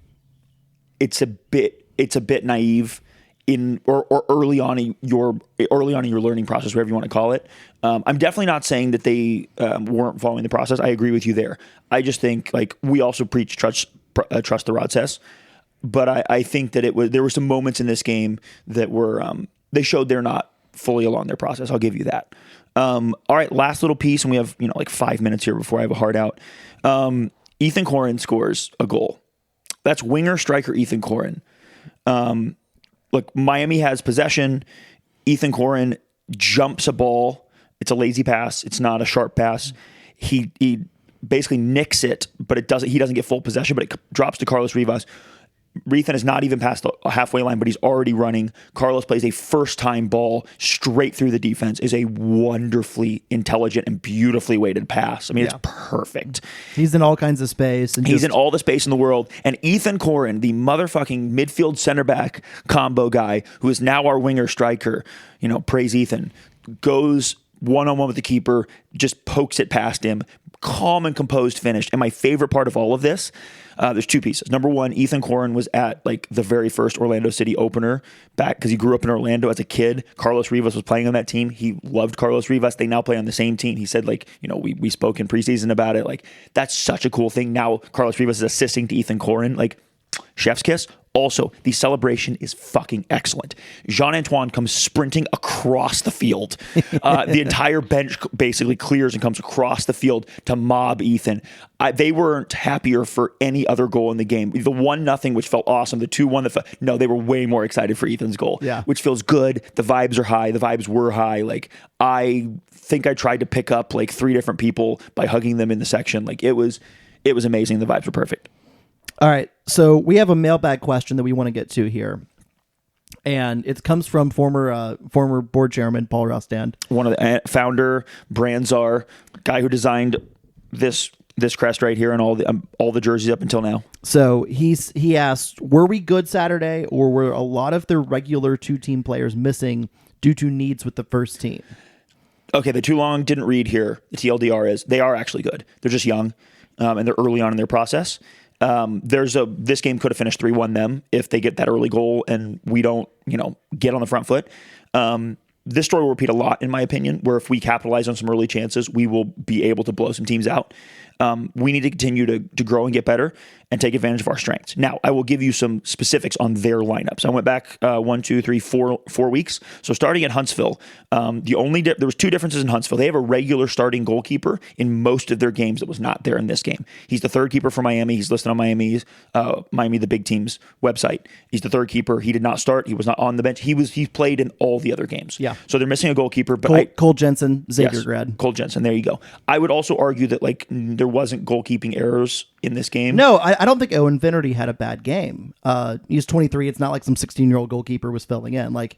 it's a bit naive or early on in your learning process, whatever you want to call it. I'm definitely not saying that they weren't following the process. I agree with you there. I just think like we also preach trust the Rodcess, but I think that there were some moments in this game that were they showed they're not fully along their process. I'll give you that. All right, last little piece, and we have like 5 minutes here before I have a hard out. Ethan Koren scores a goal. That's winger striker Ethan Koren. Look, Miami has possession. Ethan Koren jumps a ball. It's a lazy pass. It's not a sharp pass. He basically nicks it, but it doesn't. He doesn't get full possession, but it drops to Carlos Rivas. Ethan is not even past the halfway line, but he's already running. Carlos plays a first-time ball straight through the defense. Is a wonderfully intelligent and beautifully weighted pass. I mean, it's perfect. He's in all kinds of space. And he's in all the space in the world. And Ethan Koren, the motherfucking midfield center back combo guy, who is now our winger striker, praise Ethan, goes one-on-one with the keeper, just pokes it past him. Calm and composed finish. And my favorite part of all of this, there's two pieces. Number one, Ethan Koren was at like the very first Orlando City opener back because he grew up in Orlando as a kid. Carlos Rivas was playing on that team. He loved Carlos Rivas. They now play on the same team. He said we spoke in preseason about it. Like, that's such a cool thing. Now Carlos Rivas is assisting to Ethan Koren. Like, chef's kiss. Also, the celebration is fucking excellent. Jean-Antoine comes sprinting across the field. The entire bench basically clears and comes across the field to mob Ethan. They weren't happier for any other goal in the game. The 1-0, which felt awesome. The 2-1, they were way more excited for Ethan's goal, which feels good. The vibes are high. The vibes were high. Like, I think I tried to pick up like 3 different people by hugging them in the section. Like, it was amazing. The vibes were perfect. All right, so we have a mailbag question that we want to get to here, and it comes from former board chairman Paul Rostand, one of the founder, brand czar, guy who designed this crest right here and all the jerseys up until now. So he asked, were we good Saturday, or were a lot of the regular 2-team players missing due to needs with the first team? Okay, the too long didn't read here. The TLDR is they are actually good. They're just young, and they're early on in their process. This game could have finished 3-1 them if they get that early goal and we don't, get on the front foot. This story will repeat a lot, in my opinion, where if we capitalize on some early chances, we will be able to blow some teams out. We need to continue to grow and get better and take advantage of our strengths. Now, I will give you some specifics on their lineups. I went back 4 weeks. So starting at Huntsville, there was 2 differences in Huntsville. They have a regular starting goalkeeper in most of their games that was not there in this game. He's the third keeper for Miami. He's listed on Miami, the big team's website. He's the third keeper. He did not start. He was not on the bench. He played in all the other games. Yeah. So they're missing a goalkeeper. But Cole Jensen, Xavier grad. Cole Jensen. There you go. I would also argue that there wasn't goalkeeping errors in this game. No, I don't think Owen Finnerty had a bad game. He's 23. It's not like some 16-year-old goalkeeper was filling in. Like,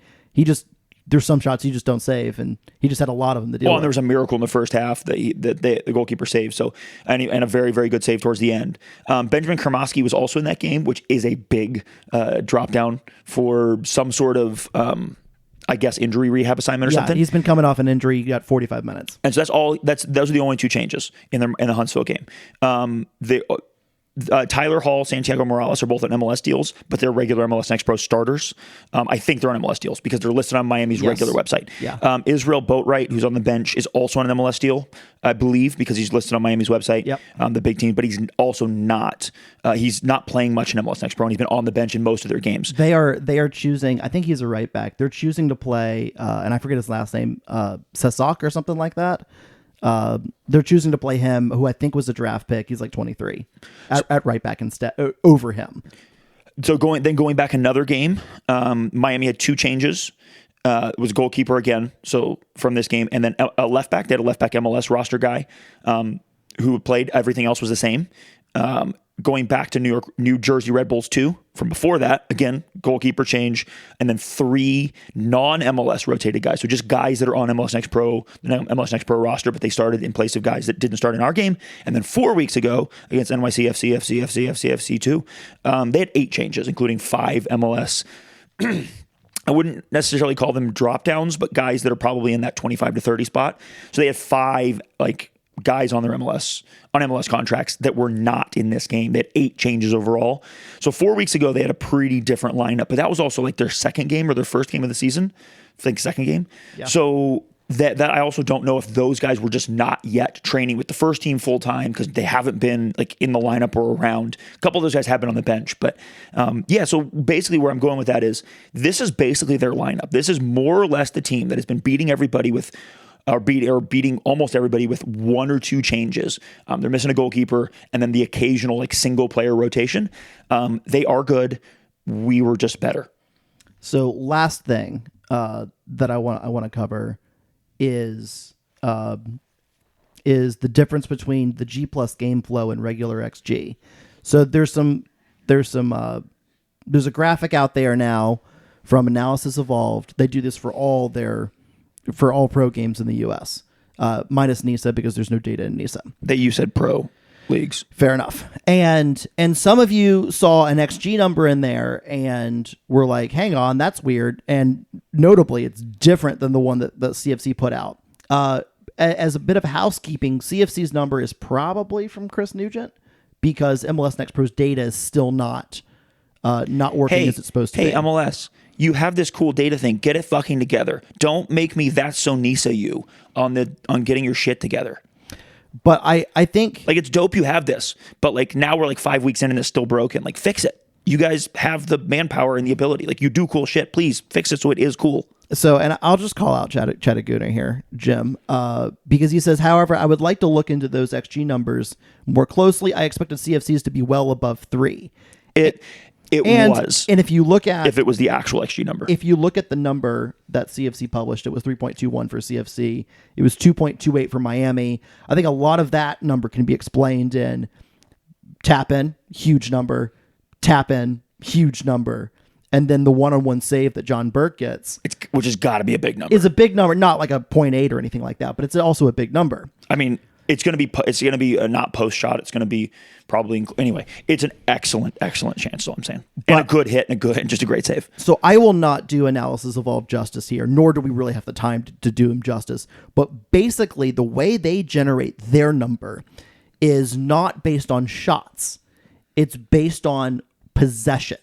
there's some shots you just don't save, and he just had a lot of them to deal with. And there was a miracle in the first half that the goalkeeper saved. So, and a very, very good save towards the end. Benjamin Kermosky was also in that game, which is a big drop down for some sort of injury rehab assignment or something. He's been coming off an injury. He got 45 minutes. And so those are the only 2 changes in the Huntsville game. Tyler Hall, Santiago Morales are both on MLS deals, but they're regular MLS Next Pro starters. I think they're on MLS deals because they're listed on Miami's regular website. Yeah. Israel Boatwright, who's on the bench, is also on an MLS deal, I believe, because he's listed on Miami's website, Yep. The big team, but he's also not. He's not playing much in MLS Next Pro, and he's been on the bench in most of their games. They are choosing, I think he's a right back. They're choosing to play, and I forget his last name, Sesak or something like that. They're choosing to play him, who I think was a draft pick. He's like 23 at right back instead over him. So going back another game, Miami had 2 changes. It was goalkeeper again. So from this game, and then a left back. They had a left back MLS roster guy who played. Everything else was the same. Going back to New Jersey Red Bulls 2 from before that, again, goalkeeper change, and then 3 non-MLS rotated guys. So just guys that are on MLS Next Pro, the MLS Next Pro roster, but they started in place of guys that didn't start in our game. And then 4 weeks ago against NYCFC 2, they had 8 changes, including 5 MLS. I wouldn't necessarily call them drop downs, but guys that are probably in that 25 to 30 spot. So they had 5 guys on their MLS contracts that were not in this game. They had 8 changes overall. So 4 weeks ago, they had a pretty different lineup, but that was also like their second game or their first game of the season. I think second game. Yeah. So that I also don't know if those guys were just not yet training with the first team full time because they haven't been like in the lineup or around. A couple of those guys have been on the bench, but so basically where I'm going with that is this is basically their lineup. This is more or less the team that has been beating everybody with beating almost everybody with 1 or 2 changes. They're missing a goalkeeper and then the occasional single player rotation. They are good. We were just better. So last thing that I want to cover is the difference between the G+ game flow and regular XG. So there's a graphic out there now from Analysis Evolved. They do this for all pro games in the U.S. Minus NISA because there's no data in NISA. That you said pro leagues. Fair enough. And some of you saw an XG number in there and were like, hang on, that's weird. And notably, it's different than the one that CFC put out. As a bit of housekeeping, CFC's number is probably from Chris Nugent because MLS Next Pro's data is still not working as it's supposed to be. Hey, MLS. You have this cool data thing. Get it fucking together. Don't make me that's so NISA you on getting your shit together. But I think it's dope you have this, but now we're 5 weeks in and it's still broken. Fix it. You guys have the manpower and the ability. You do cool shit. Please fix it so it is cool. So, and I'll just call out Chattagooner here, Jim, because he says, however, I would like to look into those XG numbers more closely. I expected CFCs to be well above 3. It was. And if you look at... If it was the actual XG number. If you look at the number that CFC published, it was 3.21 for CFC. It was 2.28 for Miami. I think a lot of that number can be explained in tap in, huge number, tap in, huge number, and then the one-on-one save that John Burke gets. Which has got to be a big number. Is a big number, not like a 0.8 or anything like that, but it's also a big number. I mean... It's going to be a not post shot. It's going to be probably anyway. It's an excellent chance. So I'm saying, and a good hit and just a great save. So I will not do Analysis Evolved justice here, nor do we really have the time to do him justice. But basically, the way they generate their number is not based on shots. It's based on possession.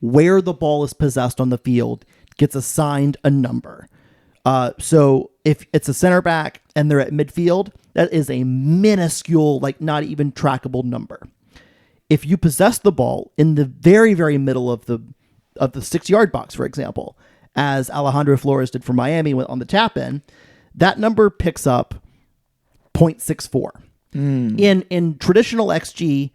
Where the ball is possessed on the field gets assigned a number. So if it's a center back and they're at midfield, that is a minuscule, not even trackable number. If you possess the ball in the very, very middle of the 6-yard box, for example, as Alejandro Flores did for Miami on the tap-in, that number picks up 0.64. In traditional XG,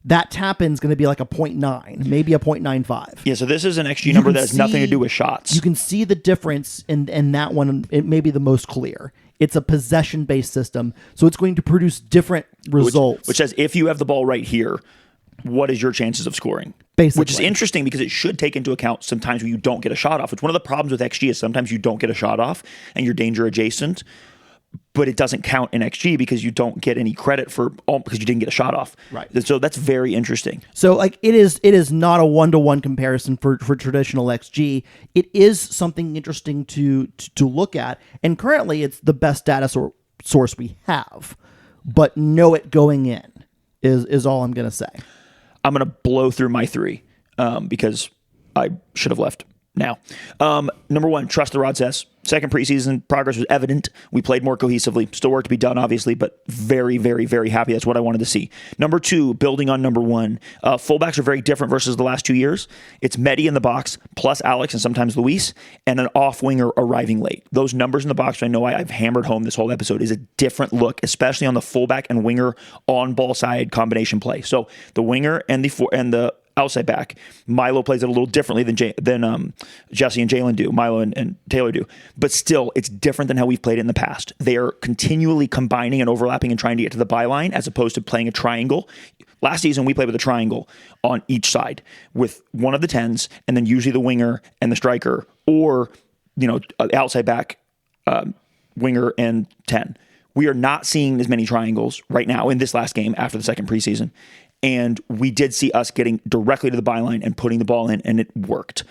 that tap-in is going to be like a 0.9, maybe a 0.95. Yeah, so this is an XG number that has nothing to do with shots. You can see the difference in that one. It may be the most clear. It's a possession-based system, so it's going to produce different results. Which says if you have the ball right here, what is your chances of scoring? Basically. Which is interesting because it should take into account sometimes when you don't get a shot off. It's one of the problems with XG is sometimes you don't get a shot off and you're danger adjacent. But it doesn't count in XG because you don't get any credit because you didn't get a shot off. Right. So that's very interesting. So it is not a 1-to-1 comparison for traditional XG. It is something interesting to look at. And currently it's the best data source we have. But know it going in is all I'm going to say. I'm going to blow through my 3 because I should have left now. Number 1, trust the Rodcess. Second preseason, progress was evident. We played more cohesively. Still work to be done, obviously, but very, very, very happy. That's what I wanted to see. Number 2, building on number 1. Fullbacks are very different versus the last 2 years. It's Medi in the box, plus Alex and sometimes Luis, and an off-winger arriving late. Those numbers in the box, I know I've hammered home this whole episode, is a different look, especially on the fullback and winger on-ball side combination play. So the winger and the outside back, Milo plays it a little differently than Jesse and Jalen do, Milo and Taylor do. But still, it's different than how we've played it in the past. They are continually combining and overlapping and trying to get to the byline as opposed to playing a triangle. Last season, we played with a triangle on each side with one of the 10s and then usually the winger and the striker, or outside back, winger and 10. We are not seeing as many triangles right now in this last game after the second preseason. And we did see us getting directly to the byline and putting the ball in, and it worked.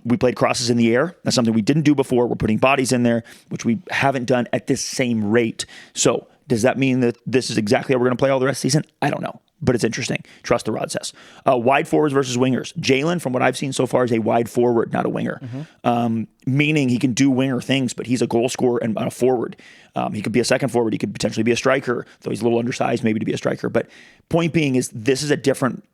We played crosses in the air. That's something we didn't do before. We're putting bodies in there, which we haven't done at this same rate. So does that mean that this is exactly how we're going to play all the rest of the season? I don't know, but it's interesting. Trust the Rodcess. Wide forwards versus wingers. Jalen, from what I've seen so far, is a wide forward, not a winger. Meaning he can do winger things, but he's a goal scorer and a forward. He could be a second forward. He could potentially be a striker, though he's a little undersized maybe to be a striker. But point being is this is a different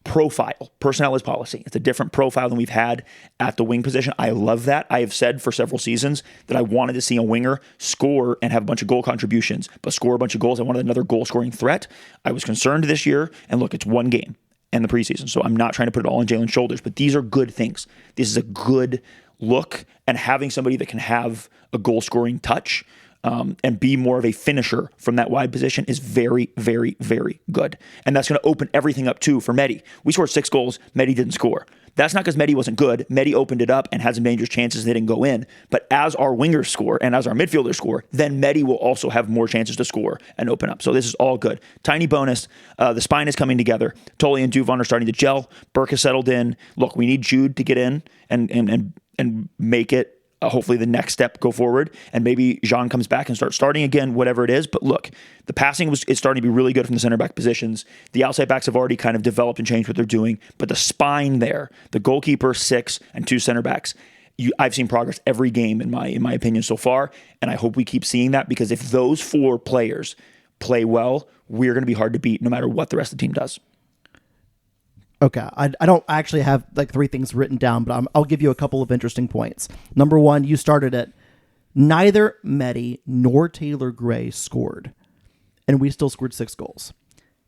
profile. Personnel is policy. It's a different profile than we've had at the wing position. I love that. I have said for several seasons that I wanted to see a winger score and have a bunch of goal contributions, but score a bunch of goals. I wanted another goal-scoring threat. I was concerned this year, and look, it's one game and the preseason, so I'm not trying to put it all on Jalen's shoulders, but these are good things. This is a good look, and having somebody that can have a goal-scoring touch and be more of a finisher from that wide position is very, very, very good. And that's going to open everything up too for Medi. We scored 6 goals. Medi didn't score. That's not because Medi wasn't good. Medi opened it up and had some dangerous chances that didn't go in. But as our wingers score and as our midfielders score, then Medi will also have more chances to score and open up. So this is all good. Tiny bonus. The spine is coming together. Tolly and Duvon are starting to gel. Burke has settled in. Look, we need Jude to get in and make it hopefully the next step go forward, and maybe Jean comes back and starts starting again, whatever it is. But look, the passing is starting to be really good from the center back positions. The outside backs have already kind of developed and changed what they're doing, but the spine there, the goalkeeper, 6, and 2 center backs, I've seen progress every game in my opinion so far, and I hope we keep seeing that, because if those 4 players play well, we're going to be hard to beat no matter what the rest of the team does. Okay, I don't actually have like 3 things written down, but I'll give you a couple of interesting points. Number 1, you started it. Neither Medi nor Taylor Gray scored, and we still scored 6 goals.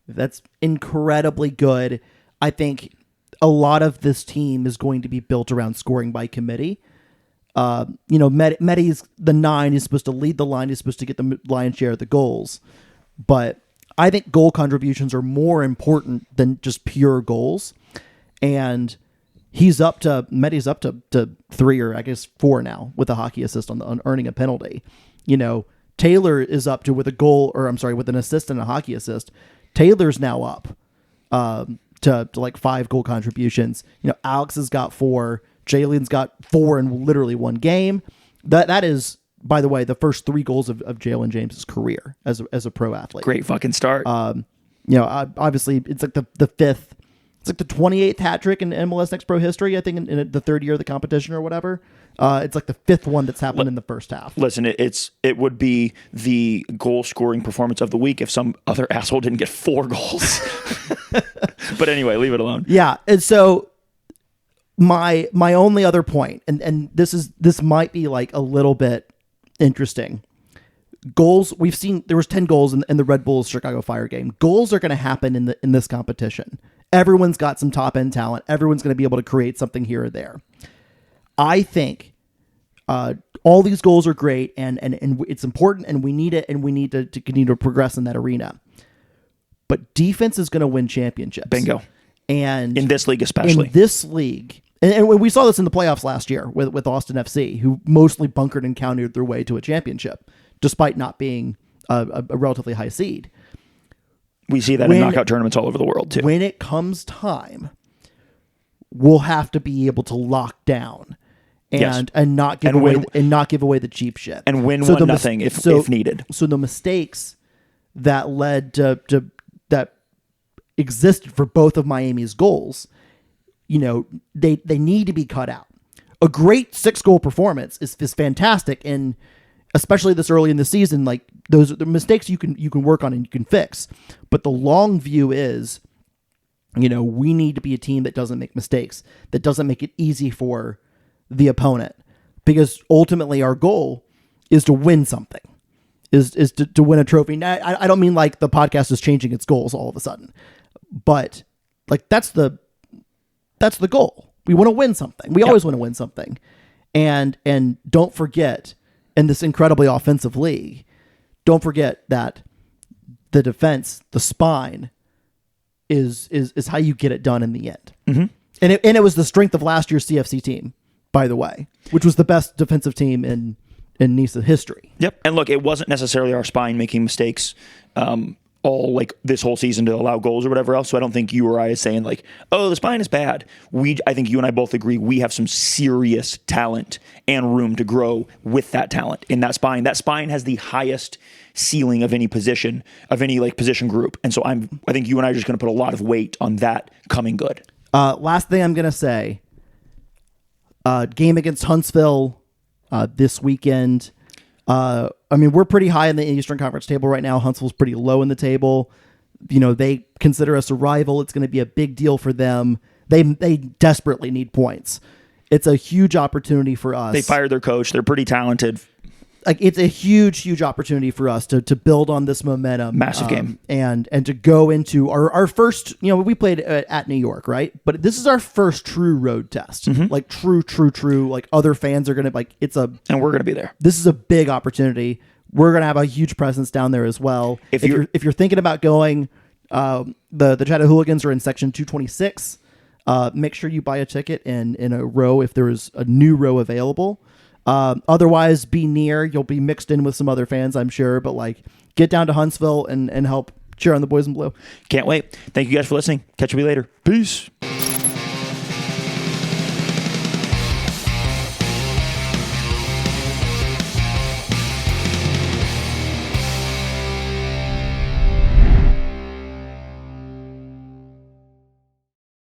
That's incredibly good. I think a lot of this team is going to be built around scoring by committee. Medi's the 9. He's supposed to lead the line. He's supposed to get the lion's share of the goals, but I think goal contributions are more important than just pure goals. And Medi's up to 3 or I guess 4 now with a hockey assist on earning a penalty. Taylor is up to with an assist and a hockey assist. Taylor's now up to like 5 goal contributions. Alex has got 4. Jalen's got 4 in literally one game. That is, by the way, the first 3 goals of Jalen James's career as a pro athlete. Great fucking start. Obviously it's like the 5th, it's like the 28th hat trick in MLS Next Pro history. I think in the 3rd year of the competition or whatever. It's like the 5th one that's happened in the first half. Listen, it would be the goal scoring performance of the week if some other asshole didn't get 4 goals. But anyway, leave it alone. Yeah, and so my only other point, and this might be like a little bit interesting. Goals, we've seen there was 10 goals in the Red Bulls Chicago Fire game. Goals are going to happen in this competition. Everyone's got some top end talent. Everyone's going to be able to create something here or there. I think all these goals are great and it's important and we need it and we need to continue to progress in that arena. But defense is going to win championships. Bingo. And in this league especially. In this league. And we saw this in the playoffs last year with Austin FC, who mostly bunkered and countered their way to a championship, despite not being a relatively high seed. We see that in knockout tournaments all over the world, too. When it comes time, we'll have to be able to lock down and not give away the cheap shit. And win 1-0 if needed. So the mistakes that led to that existed for both of Miami's goals, they need to be cut out. A great 6-goal performance is fantastic, and especially this early in the season, like those are the mistakes you can work on and you can fix. But the long view is, we need to be a team that doesn't make mistakes, that doesn't make it easy for the opponent, because ultimately our goal is to win something, is to win a trophy. Now, I don't mean like the podcast is changing its goals all of a sudden, but like that's the goal. We want to win something. We always want to win something. And don't forget, in this incredibly offensive league, don't forget that the defense, the spine, is how you get it done in the end. Mm-hmm. And it was the strength of last year's CFC team, by the way, which was the best defensive team in Nice's history. Yep. And look, it wasn't necessarily our spine making mistakes all like this whole season to allow goals or whatever else. So I don't think you or I is saying like, oh, the spine is bad. I think you and I both agree we have some serious talent and room to grow with that talent in that spine. That spine has the highest ceiling of any position, of any like position group. And so I think you and I are just going to put a lot of weight on that coming good. Last thing I'm going to say, game against Huntsville this weekend. We're pretty high in the Eastern Conference table right now. Huntsville's pretty low in the table. They consider us a rival. It's going to be a big deal for them. They desperately need points. It's a huge opportunity for us. They fired their coach. They're pretty talented. Like, it's a huge opportunity for us to build on this momentum. Massive game. And to go into our first, we played at New York, right? But this is our first true road test. Mm-hmm. Like true, like other fans are going to and we're going to be there. This is a big opportunity. We're going to have a huge presence down there as well. If you're thinking about going, the Chattahooligans are in section 226. Make sure you buy a ticket in a row if there is a new row available. Otherwise, be near. You'll be mixed in with some other fans, I'm sure. But get down to Huntsville and help cheer on the boys in blue. Can't wait. Thank you guys for listening. Catch you later. Peace.